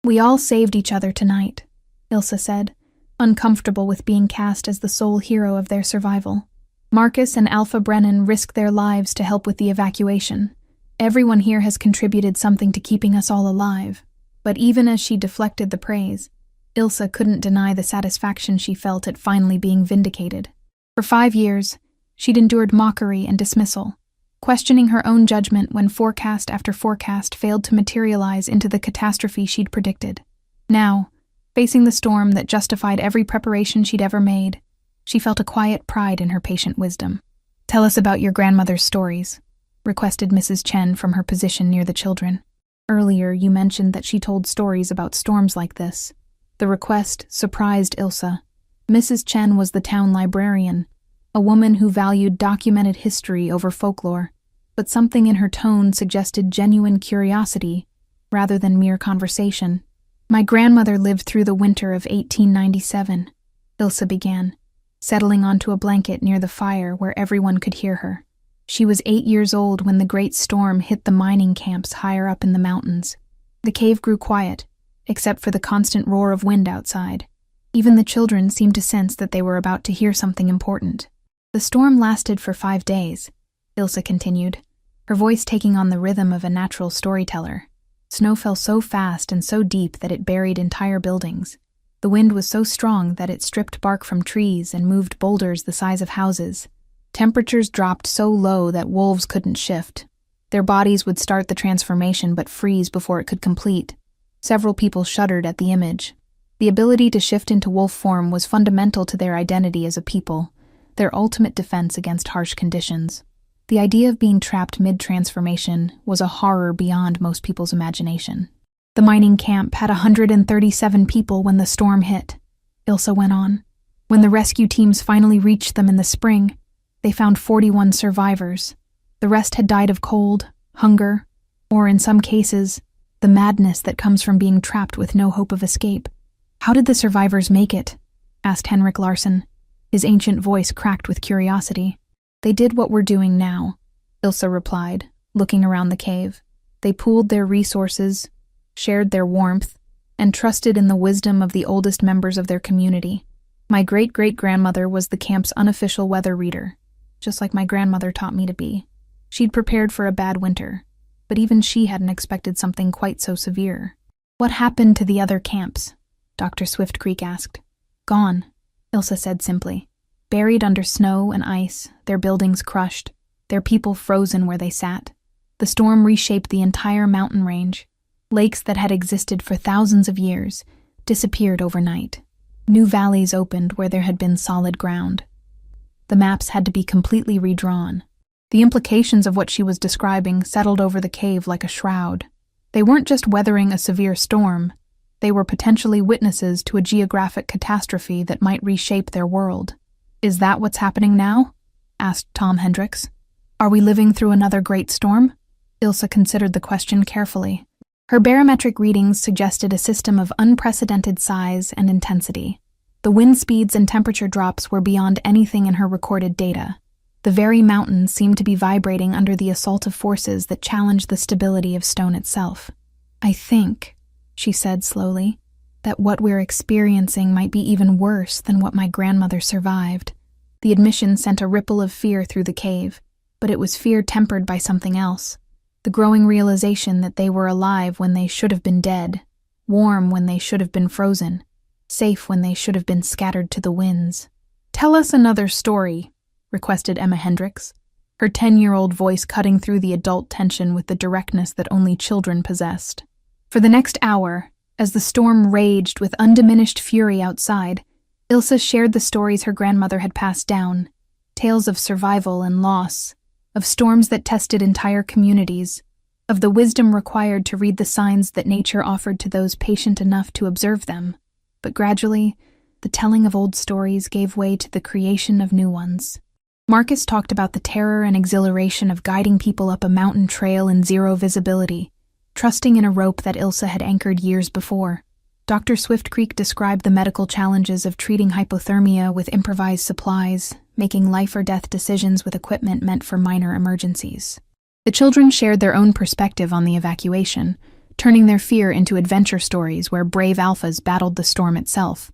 A: "We all saved each other tonight," Ilsa said, uncomfortable with being cast as the sole hero of their survival. "Marcus and Alpha Brennan risked their lives to help with the evacuation. Everyone here has contributed something to keeping us all alive." But even as she deflected the praise, Ilsa couldn't deny the satisfaction she felt at finally being vindicated. For 5 years, she'd endured mockery and dismissal, questioning her own judgment when forecast after forecast failed to materialize into the catastrophe she'd predicted. Now, facing the storm that justified every preparation she'd ever made, she felt a quiet pride in her patient wisdom. "Tell us about your grandmother's stories," requested Mrs. Chen from her position near the children. "Earlier, you mentioned that she told stories about storms like this." The request surprised Ilsa. Mrs. Chen was the town librarian, a woman who valued documented history over folklore, but something in her tone suggested genuine curiosity rather than mere conversation. "My grandmother lived through the winter of 1897, Ilsa began, settling onto a blanket near the fire where everyone could hear her. She was 8 years old when the great storm hit the mining camps higher up in the mountains. The cave grew quiet, except for the constant roar of wind outside. Even the children seemed to sense that they were about to hear something important. The storm lasted for 5 days, Ilsa continued, her voice taking on the rhythm of a natural storyteller. Snow fell so fast and so deep that it buried entire buildings. The wind was so strong that it stripped bark from trees and moved boulders the size of houses. Temperatures dropped so low that wolves couldn't shift. Their bodies would start the transformation but freeze before it could complete. Several people shuddered at the image. The ability to shift into wolf form was fundamental to their identity as a people, their ultimate defense against harsh conditions. The idea of being trapped mid-transformation was a horror beyond most people's imagination. The mining camp had 137 people when the storm hit, Ilsa went on. When the rescue teams finally reached them in the spring, they found 41 survivors. The rest had died of cold, hunger, or in some cases, the madness that comes from being trapped with no hope of escape. "How did the survivors make it?" asked Henrik Larsson. His ancient voice cracked with curiosity. "They did what we're doing now," Ilsa replied, looking around the cave. "They pooled their resources, shared their warmth, and trusted in the wisdom of the oldest members of their community. My great-great-grandmother was the camp's unofficial weather reader, just like my grandmother taught me to be. She'd prepared for a bad winter, but even she hadn't expected something quite so severe." "What happened to the other camps?" Dr. Swift Creek asked. "Gone," Ilsa said simply. "Buried under snow and ice, their buildings crushed, their people frozen where they sat. The storm reshaped the entire mountain range. Lakes that had existed for thousands of years disappeared overnight. New valleys opened where there had been solid ground. The maps had to be completely redrawn. The implications of what she was describing settled over the cave like a shroud. They weren't just weathering a severe storm, they were potentially witnesses to a geographic catastrophe that might reshape their world. "Is that what's happening now?" asked Tom Hendricks. "Are we living through another great storm?" Ilsa considered the question carefully. Her barometric readings suggested a system of unprecedented size and intensity. The wind speeds and temperature drops were beyond anything in her recorded data. The very mountains seemed to be vibrating under the assault of forces that challenged the stability of stone itself. "I think," she said slowly, "that what we're experiencing might be even worse than what my grandmother survived." The admission sent a ripple of fear through the cave, but it was fear tempered by something else. The growing realization that they were alive when they should have been dead, warm when they should have been frozen, safe when they should have been scattered to the winds. "Tell us another story," requested Emma Hendricks, her 10-year-old voice cutting through the adult tension with the directness that only children possessed. For the next hour, as the storm raged with undiminished fury outside, Ilsa shared the stories her grandmother had passed down, tales of survival and loss, of storms that tested entire communities, of the wisdom required to read the signs that nature offered to those patient enough to observe them. But gradually, the telling of old stories gave way to the creation of new ones. Marcus talked about the terror and exhilaration of guiding people up a mountain trail in zero visibility, trusting in a rope that Ilsa had anchored years before. Dr. Swift Creek described the medical challenges of treating hypothermia with improvised supplies, making life-or-death decisions with equipment meant for minor emergencies. The children shared their own perspective on the evacuation, turning their fear into adventure stories where brave alphas battled the storm itself.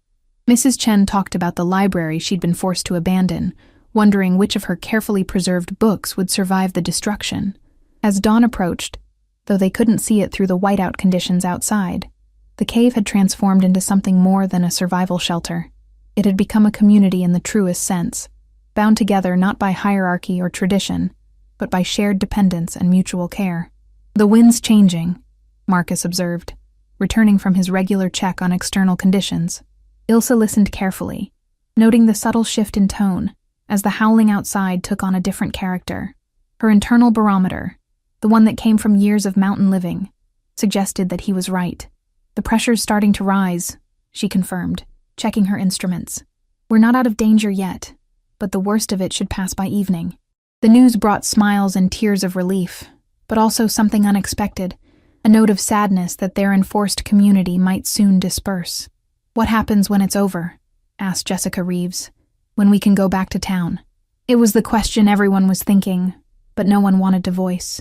A: Mrs. Chen talked about the library she'd been forced to abandon, wondering which of her carefully preserved books would survive the destruction. As dawn approached, though they couldn't see it through the whiteout conditions outside, the cave had transformed into something more than a survival shelter. It had become a community in the truest sense, bound together not by hierarchy or tradition, but by shared dependence and mutual care. "The wind's changing," Marcus observed, returning from his regular check on external conditions. Ilsa listened carefully, noting the subtle shift in tone, as the howling outside took on a different character. Her internal barometer, the one that came from years of mountain living, suggested that he was right. "The pressure's starting to rise," she confirmed, checking her instruments. "We're not out of danger yet, but the worst of it should pass by evening." The news brought smiles and tears of relief, but also something unexpected, a note of sadness that their enforced community might soon disperse. "What happens when it's over?" asked Jessica Reeves. "When we can go back to town?" It was the question everyone was thinking, but no one wanted to voice.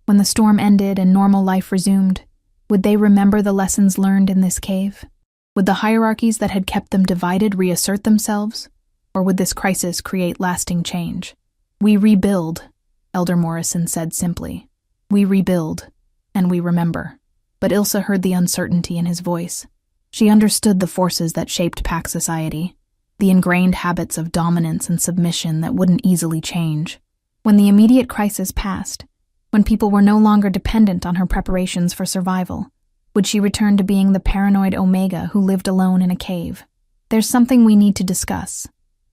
A: When the storm ended and normal life resumed, would they remember the lessons learned in this cave? Would the hierarchies that had kept them divided reassert themselves? Or would this crisis create lasting change? "We rebuild," Elder Morrison said simply. "We rebuild, and we remember." But Ilsa heard the uncertainty in his voice. She understood the forces that shaped pack society, the ingrained habits of dominance and submission that wouldn't easily change. When the immediate crisis passed, when people were no longer dependent on her preparations for survival, would she return to being the paranoid Omega who lived alone in a cave? "There's something we need to discuss,"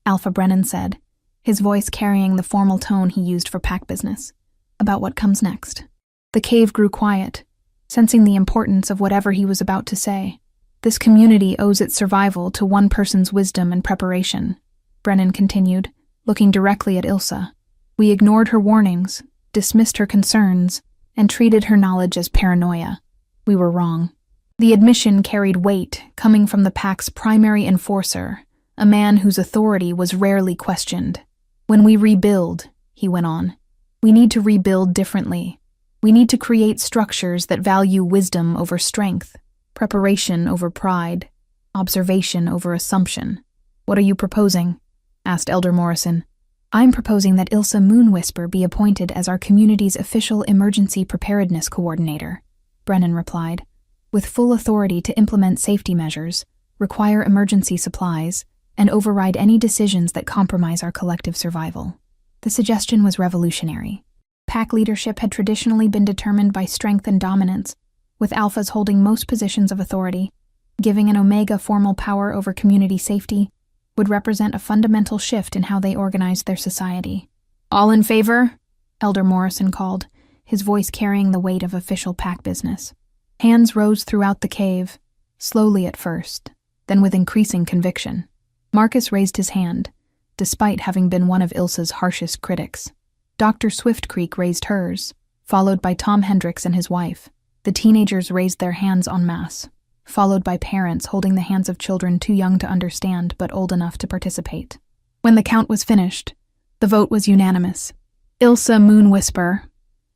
A: Alpha Brennan said, his voice carrying the formal tone he used for pack business, "about what comes next." The cave grew quiet, sensing the importance of whatever he was about to say. "This community owes its survival to one person's wisdom and preparation," Brennan continued, looking directly at Ilsa. "We ignored her warnings, dismissed her concerns, and treated her knowledge as paranoia. We were wrong." The admission carried weight, coming from the pack's primary enforcer, a man whose authority was rarely questioned. "When we rebuild," he went on, "we need to rebuild differently. We need to create structures that value wisdom over strength, preparation over pride, observation over assumption." "What are you proposing?" asked Elder Morrison. "I'm proposing that Ilsa Moonwhisper be appointed as our community's official emergency preparedness coordinator," Brennan replied, "with full authority to implement safety measures, require emergency supplies, and override any decisions that compromise our collective survival." The suggestion was revolutionary. Pack leadership had traditionally been determined by strength and dominance, with alphas holding most positions of authority. Giving an Omega formal power over community safety would represent a fundamental shift in how they organized their society. "All in favor?" Elder Morrison called, his voice carrying the weight of official pack business. Hands rose throughout the cave, slowly at first, then with increasing conviction. Marcus raised his hand, despite having been one of Ilsa's harshest critics. Dr. Swiftcreek raised hers, followed by Tom Hendricks and his wife. The teenagers raised their hands en masse, followed by parents holding the hands of children too young to understand but old enough to participate. When the count was finished, the vote was unanimous. "Ilsa Moonwhisper,"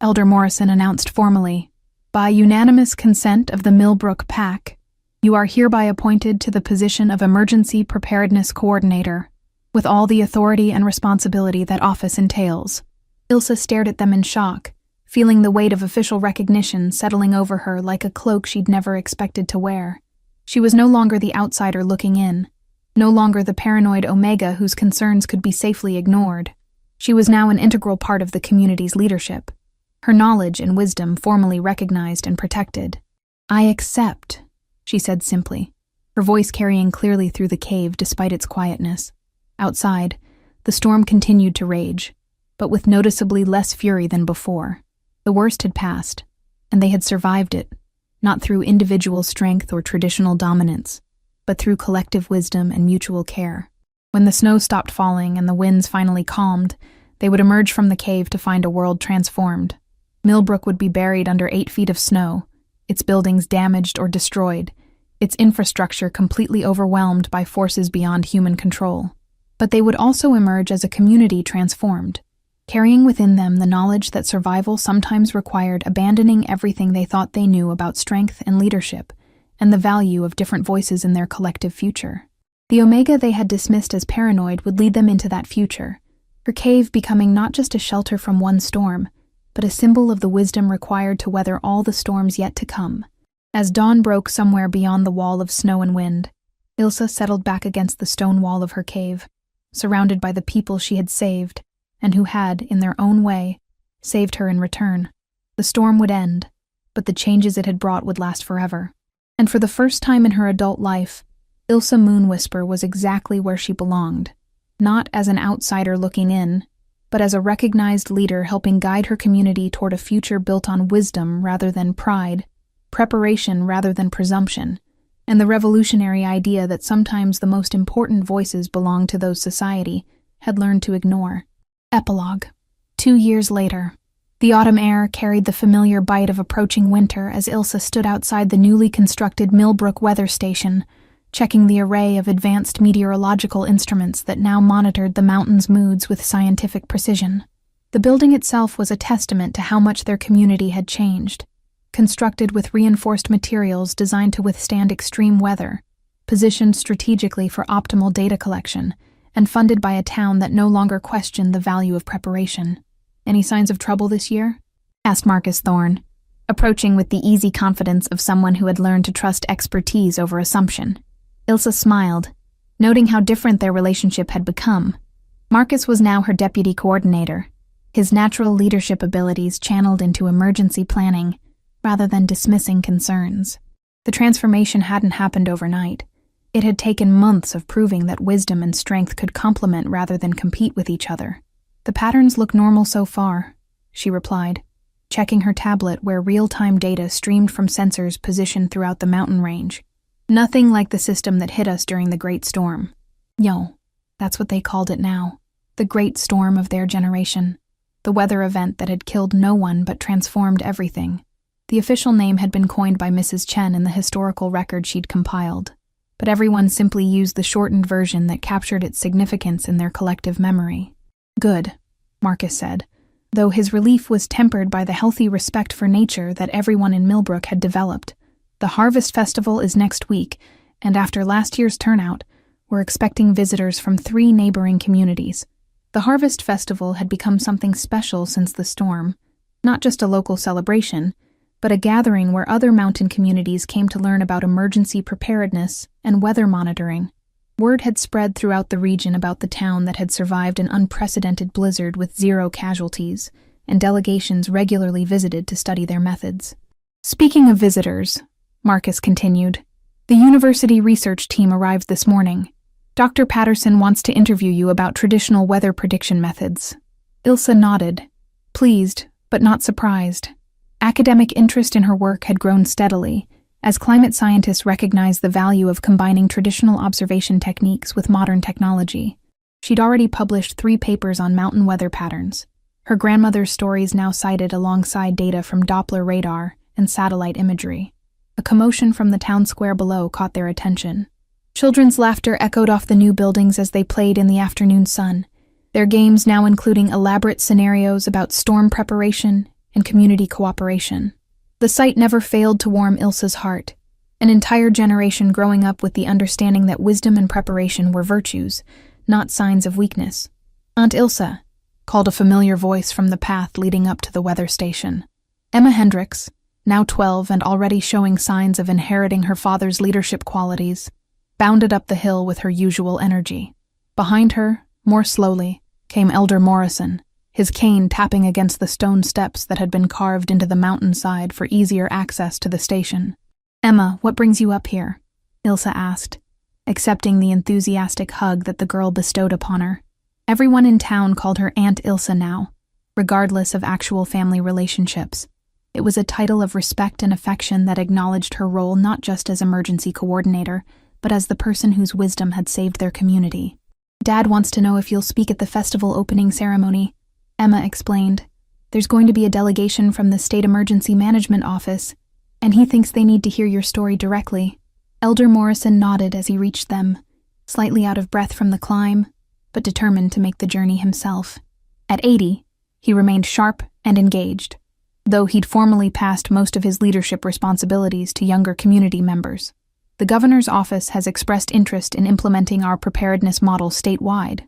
A: Elder Morrison announced formally, "by unanimous consent of the Millbrook Pack, you are hereby appointed to the position of Emergency Preparedness Coordinator, with all the authority and responsibility that office entails." Ilsa stared at them in shock, feeling the weight of official recognition settling over her like a cloak she'd never expected to wear. She was no longer the outsider looking in, no longer the paranoid Omega whose concerns could be safely ignored. She was now an integral part of the community's leadership, her knowledge and wisdom formally recognized and protected. "I accept," she said simply, her voice carrying clearly through the cave despite its quietness. Outside, the storm continued to rage, but with noticeably less fury than before. The worst had passed, and they had survived it, not through individual strength or traditional dominance, but through collective wisdom and mutual care. When the snow stopped falling and the winds finally calmed, they would emerge from the cave to find a world transformed. Millbrook would be buried under 8 feet of snow, its buildings damaged or destroyed, its infrastructure completely overwhelmed by forces beyond human control. But they would also emerge as a community transformed, carrying within them the knowledge that survival sometimes required abandoning everything they thought they knew about strength and leadership, and the value of different voices in their collective future. The Omega they had dismissed as paranoid would lead them into that future, her cave becoming not just a shelter from one storm, but a symbol of the wisdom required to weather all the storms yet to come. As dawn broke somewhere beyond the wall of snow and wind, Ilsa settled back against the stone wall of her cave, surrounded by the people she had saved, and who had, in their own way, saved her in return. The storm would end, but the changes it had brought would last forever. And for the first time in her adult life, Ilsa Moonwhisper was exactly where she belonged, not as an outsider looking in, but as a recognized leader helping guide her community toward a future built on wisdom rather than pride, preparation rather than presumption, and the revolutionary idea that sometimes the most important voices belong to those society had learned to ignore. Epilogue. 2 years later. The autumn air carried the familiar bite of approaching winter as Ilsa stood outside the newly constructed Millbrook weather station, checking the array of advanced meteorological instruments that now monitored the mountain's moods with scientific precision. The building itself was a testament to how much their community had changed. Constructed with reinforced materials designed to withstand extreme weather, positioned strategically for optimal data collection, and funded by a town that no longer questioned the value of preparation. "Any signs of trouble this year?" asked Marcus Thorne, approaching with the easy confidence of someone who had learned to trust expertise over assumption. Ilsa smiled, noting how different their relationship had become. Marcus was now her deputy coordinator, his natural leadership abilities channeled into emergency planning rather than dismissing concerns. The transformation hadn't happened overnight. It had taken months of proving that wisdom and strength could complement rather than compete with each other. "The patterns look normal so far," she replied, checking her tablet where real-time data streamed from sensors positioned throughout the mountain range. "Nothing like the system that hit us during the Great Storm." Yo, that's what they called it now. The Great Storm of their generation. The weather event that had killed no one but transformed everything. The official name had been coined by Mrs. Chen in the historical record she'd compiled, but everyone simply used the shortened version that captured its significance in their collective memory. "Good," Marcus said, though his relief was tempered by the healthy respect for nature that everyone in Millbrook had developed. "The Harvest Festival is next week, and after last year's turnout, we're expecting visitors from 3 neighboring communities." The Harvest Festival had become something special since the storm, not just a local celebration, but a gathering where other mountain communities came to learn about emergency preparedness and weather monitoring. Word had spread throughout the region about the town that had survived an unprecedented blizzard with 0 casualties, and delegations regularly visited to study their methods. "Speaking of visitors," Marcus continued, "the university research team arrived this morning. Dr. Patterson wants to interview you about traditional weather prediction methods." Ilsa nodded, pleased but not surprised. Academic interest in her work had grown steadily, as climate scientists recognized the value of combining traditional observation techniques with modern technology. She'd already published 3 papers on mountain weather patterns. Her grandmother's stories now cited alongside data from Doppler radar and satellite imagery. A commotion from the town square below caught their attention. Children's laughter echoed off the new buildings as they played in the afternoon sun, their games now including elaborate scenarios about storm preparation and community cooperation. The sight never failed to warm Ilsa's heart, an entire generation growing up with the understanding that wisdom and preparation were virtues, not signs of weakness. "Aunt Ilsa," called a familiar voice from the path leading up to the weather station. Emma Hendricks, now 12 and already showing signs of inheriting her father's leadership qualities, bounded up the hill with her usual energy. Behind her, more slowly, came Elder Morrison, his cane tapping against the stone steps that had been carved into the mountainside for easier access to the station. "Emma, what brings you up here?" Ilsa asked, accepting the enthusiastic hug that the girl bestowed upon her. Everyone in town called her Aunt Ilsa now, regardless of actual family relationships. It was a title of respect and affection that acknowledged her role not just as emergency coordinator, but as the person whose wisdom had saved their community. "Dad wants to know if you'll speak at the festival opening ceremony," Emma explained. "There's going to be a delegation from the State Emergency Management Office, and he thinks they need to hear your story directly." Elder Morrison nodded as he reached them, slightly out of breath from the climb, but determined to make the journey himself. At 80, he remained sharp and engaged, though he'd formally passed most of his leadership responsibilities to younger community members. "The governor's office has expressed interest in implementing our preparedness model statewide,"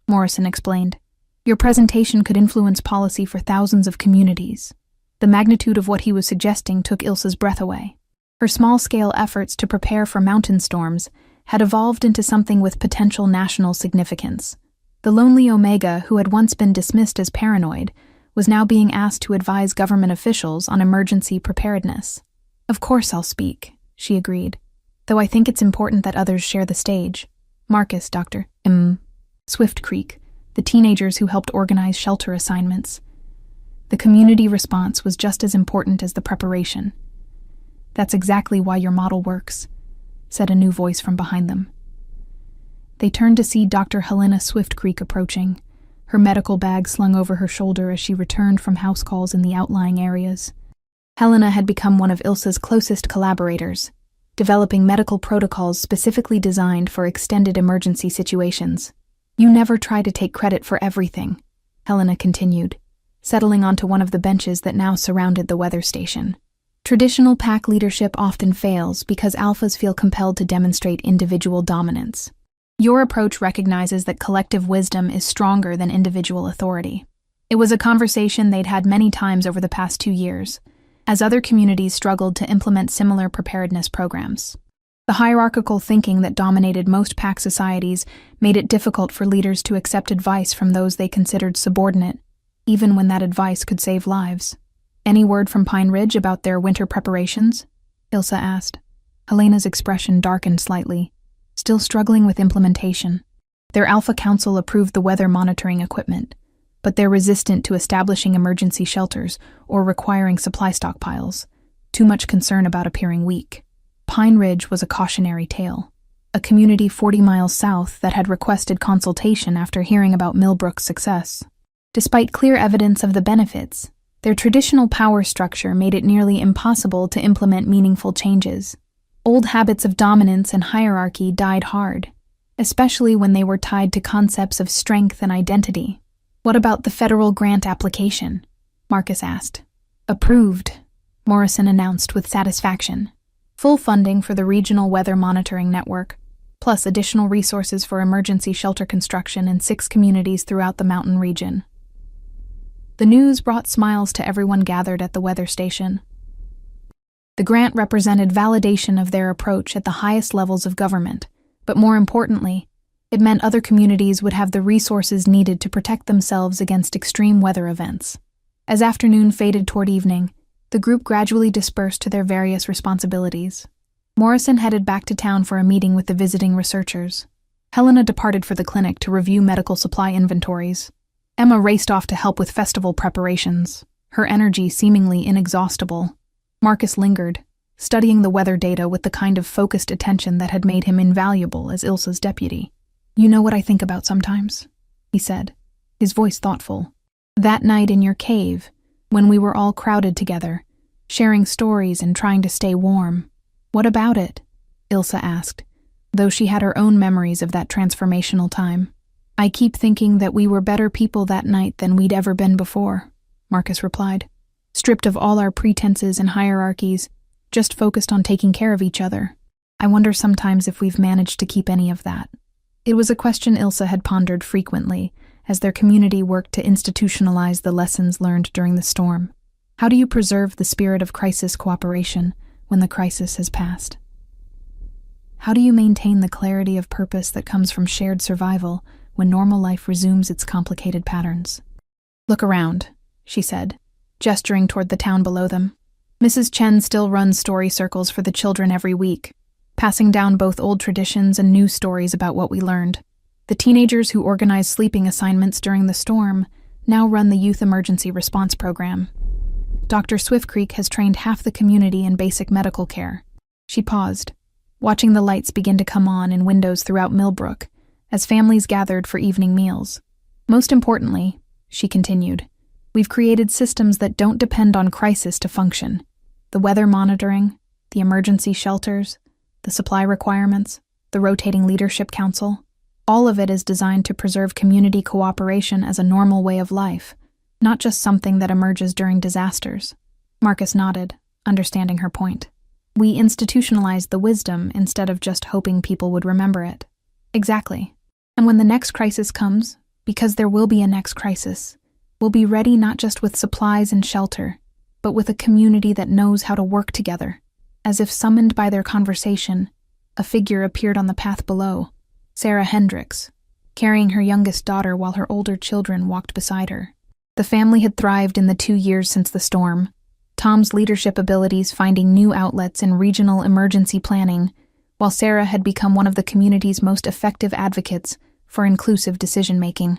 A: Morrison explained. "Your presentation could influence policy for thousands of communities." The magnitude of what he was suggesting took Ilsa's breath away. Her small-scale efforts to prepare for mountain storms had evolved into something with potential national significance. The lonely Omega, who had once been dismissed as paranoid, was now being asked to advise government officials on emergency preparedness. "Of course I'll speak," she agreed, "though I think it's important that others share the stage." Marcus, Dr. Swift Creek, the teenagers who helped organize shelter assignments. The community response was just as important as the preparation. "That's exactly why your model works," said a new voice from behind them. They turned to see Dr. Helena Swift Creek approaching, her medical bag slung over her shoulder as she returned from house calls in the outlying areas. Helena had become one of Ilsa's closest collaborators, developing medical protocols specifically designed for extended emergency situations. "You never try to take credit for everything," Helena continued, settling onto one of the benches that now surrounded the weather station. Traditional pack leadership often fails because alphas feel compelled to demonstrate individual dominance. Your approach recognizes that collective wisdom is stronger than individual authority. It was a conversation they'd had many times over the past 2 years, as other communities struggled to implement similar preparedness programs. The hierarchical thinking that dominated most pack societies made it difficult for leaders to accept advice from those they considered subordinate, even when that advice could save lives. "Any word from Pine Ridge about their winter preparations?" Ilsa asked. Helena's expression darkened slightly, still struggling with implementation. Their Alpha Council approved the weather monitoring equipment, but they're resistant to establishing emergency shelters or requiring supply stockpiles, too much concern about appearing weak. Pine Ridge was a cautionary tale, a community 40 miles south that had requested consultation after hearing about Millbrook's success. Despite clear evidence of the benefits, their traditional power structure made it nearly impossible to implement meaningful changes. Old habits of dominance and hierarchy died hard, especially when they were tied to concepts of strength and identity. "What about the federal grant application?" Marcus asked. "Approved," Morrison announced with satisfaction. Full funding for the regional weather monitoring network, plus additional resources for emergency shelter construction in 6 communities throughout the mountain region. The news brought smiles to everyone gathered at the weather station. The grant represented validation of their approach at the highest levels of government, but more importantly, it meant other communities would have the resources needed to protect themselves against extreme weather events. As afternoon faded toward evening, the group gradually dispersed to their various responsibilities. Morrison headed back to town for a meeting with the visiting researchers. Helena departed for the clinic to review medical supply inventories. Emma raced off to help with festival preparations, her energy seemingly inexhaustible. Marcus lingered, studying the weather data with the kind of focused attention that had made him invaluable as Ilsa's deputy. "You know what I think about sometimes," he said, his voice thoughtful. "That night in your cave, when we were all crowded together, sharing stories and trying to stay warm. What about it?" Ilsa asked, though she had her own memories of that transformational time. "I keep thinking that we were better people that night than we'd ever been before," Marcus replied. "Stripped of all our pretenses and hierarchies, just focused on taking care of each other. I wonder sometimes if we've managed to keep any of that." It was a question Ilsa had pondered frequently as their community worked to institutionalize the lessons learned during the storm. How do you preserve the spirit of crisis cooperation when the crisis has passed? How do you maintain the clarity of purpose that comes from shared survival when normal life resumes its complicated patterns? "Look around," she said, gesturing toward the town below them. "Mrs. Chen still runs story circles for the children every week, passing down both old traditions and new stories about what we learned. The teenagers who organized sleeping assignments during the storm now run the Youth Emergency Response Program. Dr. Swiftcreek has trained half the community in basic medical care." She paused, watching the lights begin to come on in windows throughout Millbrook as families gathered for evening meals. "Most importantly," she continued, "we've created systems that don't depend on crisis to function. The weather monitoring, the emergency shelters, the supply requirements, the rotating leadership council. All of it is designed to preserve community cooperation as a normal way of life, not just something that emerges during disasters." Marcus nodded, understanding her point. "We institutionalized the wisdom instead of just hoping people would remember it." "Exactly. And when the next crisis comes, because there will be a next crisis, we'll be ready not just with supplies and shelter, but with a community that knows how to work together." As if summoned by their conversation, a figure appeared on the path below. Sarah Hendricks, carrying her youngest daughter while her older children walked beside her. The family had thrived in the 2 years since the storm, Tom's leadership abilities finding new outlets in regional emergency planning, while Sarah had become one of the community's most effective advocates for inclusive decision-making.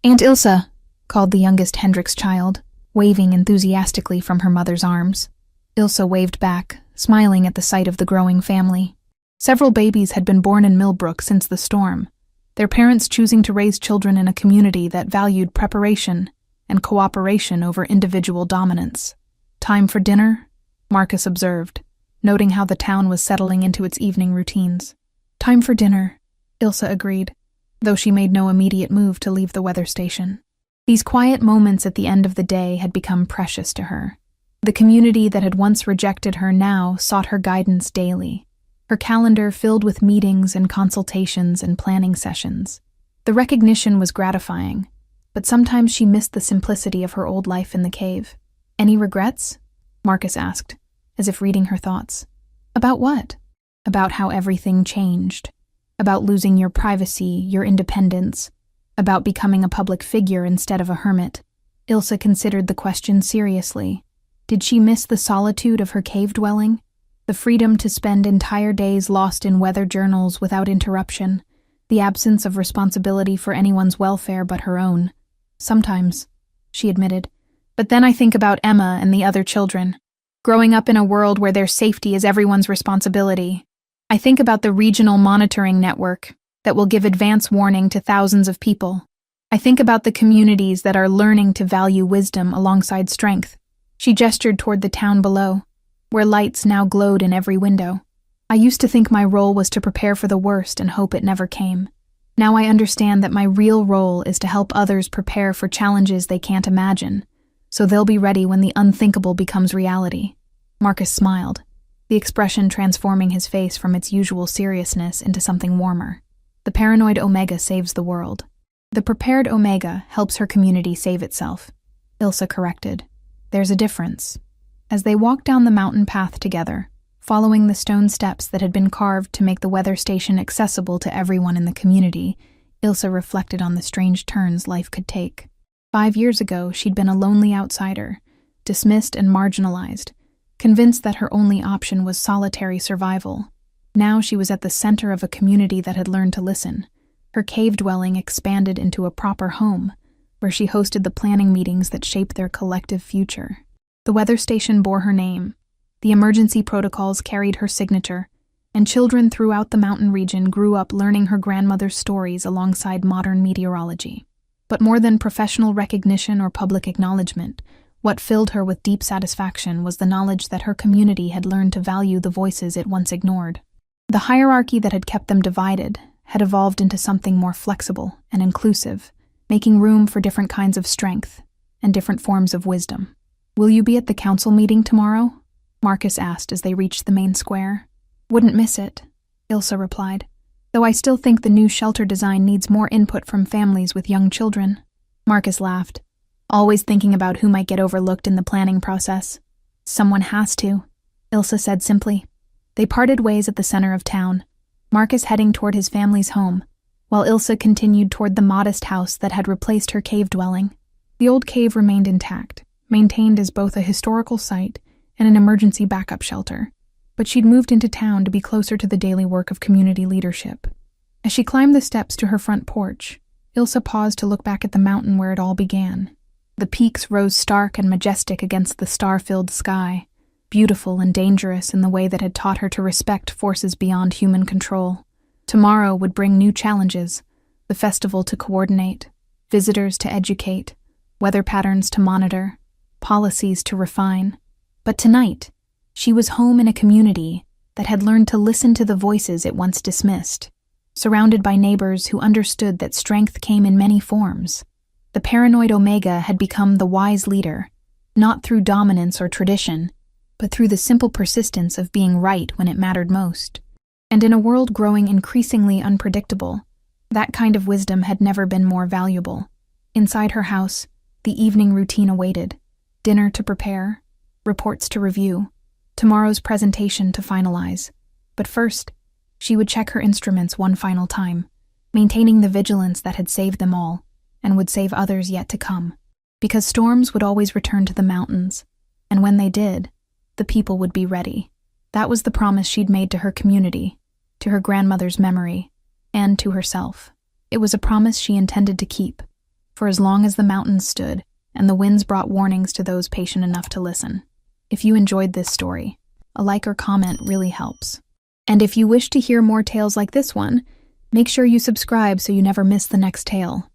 A: "Aunt Ilsa," called the youngest Hendricks child, waving enthusiastically from her mother's arms. Ilsa waved back, smiling at the sight of the growing family. Several babies had been born in Millbrook since the storm, their parents choosing to raise children in a community that valued preparation and cooperation over individual dominance. "Time for dinner?" Marcus observed, noting how the town was settling into its evening routines. "Time for dinner," Ilsa agreed, though she made no immediate move to leave the weather station. These quiet moments at the end of the day had become precious to her. The community that had once rejected her now sought her guidance daily, her calendar filled with meetings and consultations and planning sessions. The recognition was gratifying, but sometimes she missed the simplicity of her old life in the cave. "Any regrets?" Marcus asked, as if reading her thoughts. "About what?" "About how everything changed. About losing your privacy, your independence. About becoming a public figure instead of a hermit." Ilsa considered the question seriously. Did she miss the solitude of her cave dwelling? The freedom to spend entire days lost in weather journals without interruption? The absence of responsibility for anyone's welfare but her own? "Sometimes," she admitted. "But then I think about Emma and the other children. Growing up in a world where their safety is everyone's responsibility. I think about the regional monitoring network that will give advance warning to thousands of people. I think about the communities that are learning to value wisdom alongside strength." She gestured toward the town below, where lights now glowed in every window. "I used to think my role was to prepare for the worst and hope it never came. Now I understand that my real role is to help others prepare for challenges they can't imagine, so they'll be ready when the unthinkable becomes reality." Marcus smiled, the expression transforming his face from its usual seriousness into something warmer. "The paranoid Omega saves the world. The prepared Omega helps her community save itself," Ilsa corrected. "There's a difference." As they walked down the mountain path together, following the stone steps that had been carved to make the weather station accessible to everyone in the community, Ilsa reflected on the strange turns life could take. 5 years ago, she'd been a lonely outsider, dismissed and marginalized, convinced that her only option was solitary survival. Now she was at the center of a community that had learned to listen. Her cave dwelling expanded into a proper home, where she hosted the planning meetings that shaped their collective future. The weather station bore her name, the emergency protocols carried her signature, and children throughout the mountain region grew up learning her grandmother's stories alongside modern meteorology. But more than professional recognition or public acknowledgement, what filled her with deep satisfaction was the knowledge that her community had learned to value the voices it once ignored. The hierarchy that had kept them divided had evolved into something more flexible and inclusive, making room for different kinds of strength and different forms of wisdom. "Will you be at the council meeting tomorrow?" Marcus asked as they reached the main square. "Wouldn't miss it," Ilsa replied, "though I still think the new shelter design needs more input from families with young children." Marcus laughed, always thinking about who might get overlooked in the planning process. "Someone has to," Ilsa said simply. They parted ways at the center of town, Marcus heading toward his family's home, while Ilsa continued toward the modest house that had replaced her cave dwelling. The old cave remained intact, maintained as both a historical site and an emergency backup shelter, but she'd moved into town to be closer to the daily work of community leadership. As she climbed the steps to her front porch, Ilsa paused to look back at the mountain where it all began. The peaks rose stark and majestic against the star-filled sky, beautiful and dangerous in the way that had taught her to respect forces beyond human control. Tomorrow would bring new challenges, the festival to coordinate, visitors to educate, weather patterns to monitor, policies to refine. But tonight, she was home in a community that had learned to listen to the voices it once dismissed, surrounded by neighbors who understood that strength came in many forms. The paranoid Omega had become the wise leader, not through dominance or tradition, but through the simple persistence of being right when it mattered most. And in a world growing increasingly unpredictable, that kind of wisdom had never been more valuable. Inside her house, the evening routine awaited, dinner to prepare, reports to review, tomorrow's presentation to finalize. But first, she would check her instruments one final time, maintaining the vigilance that had saved them all, and would save others yet to come. Because storms would always return to the mountains, and when they did, the people would be ready. That was the promise she'd made to her community, to her grandmother's memory, and to herself. It was a promise she intended to keep, for as long as the mountains stood and the winds brought warnings to those patient enough to listen. If you enjoyed this story, a like or comment really helps. And if you wish to hear more tales like this one, make sure you subscribe so you never miss the next tale.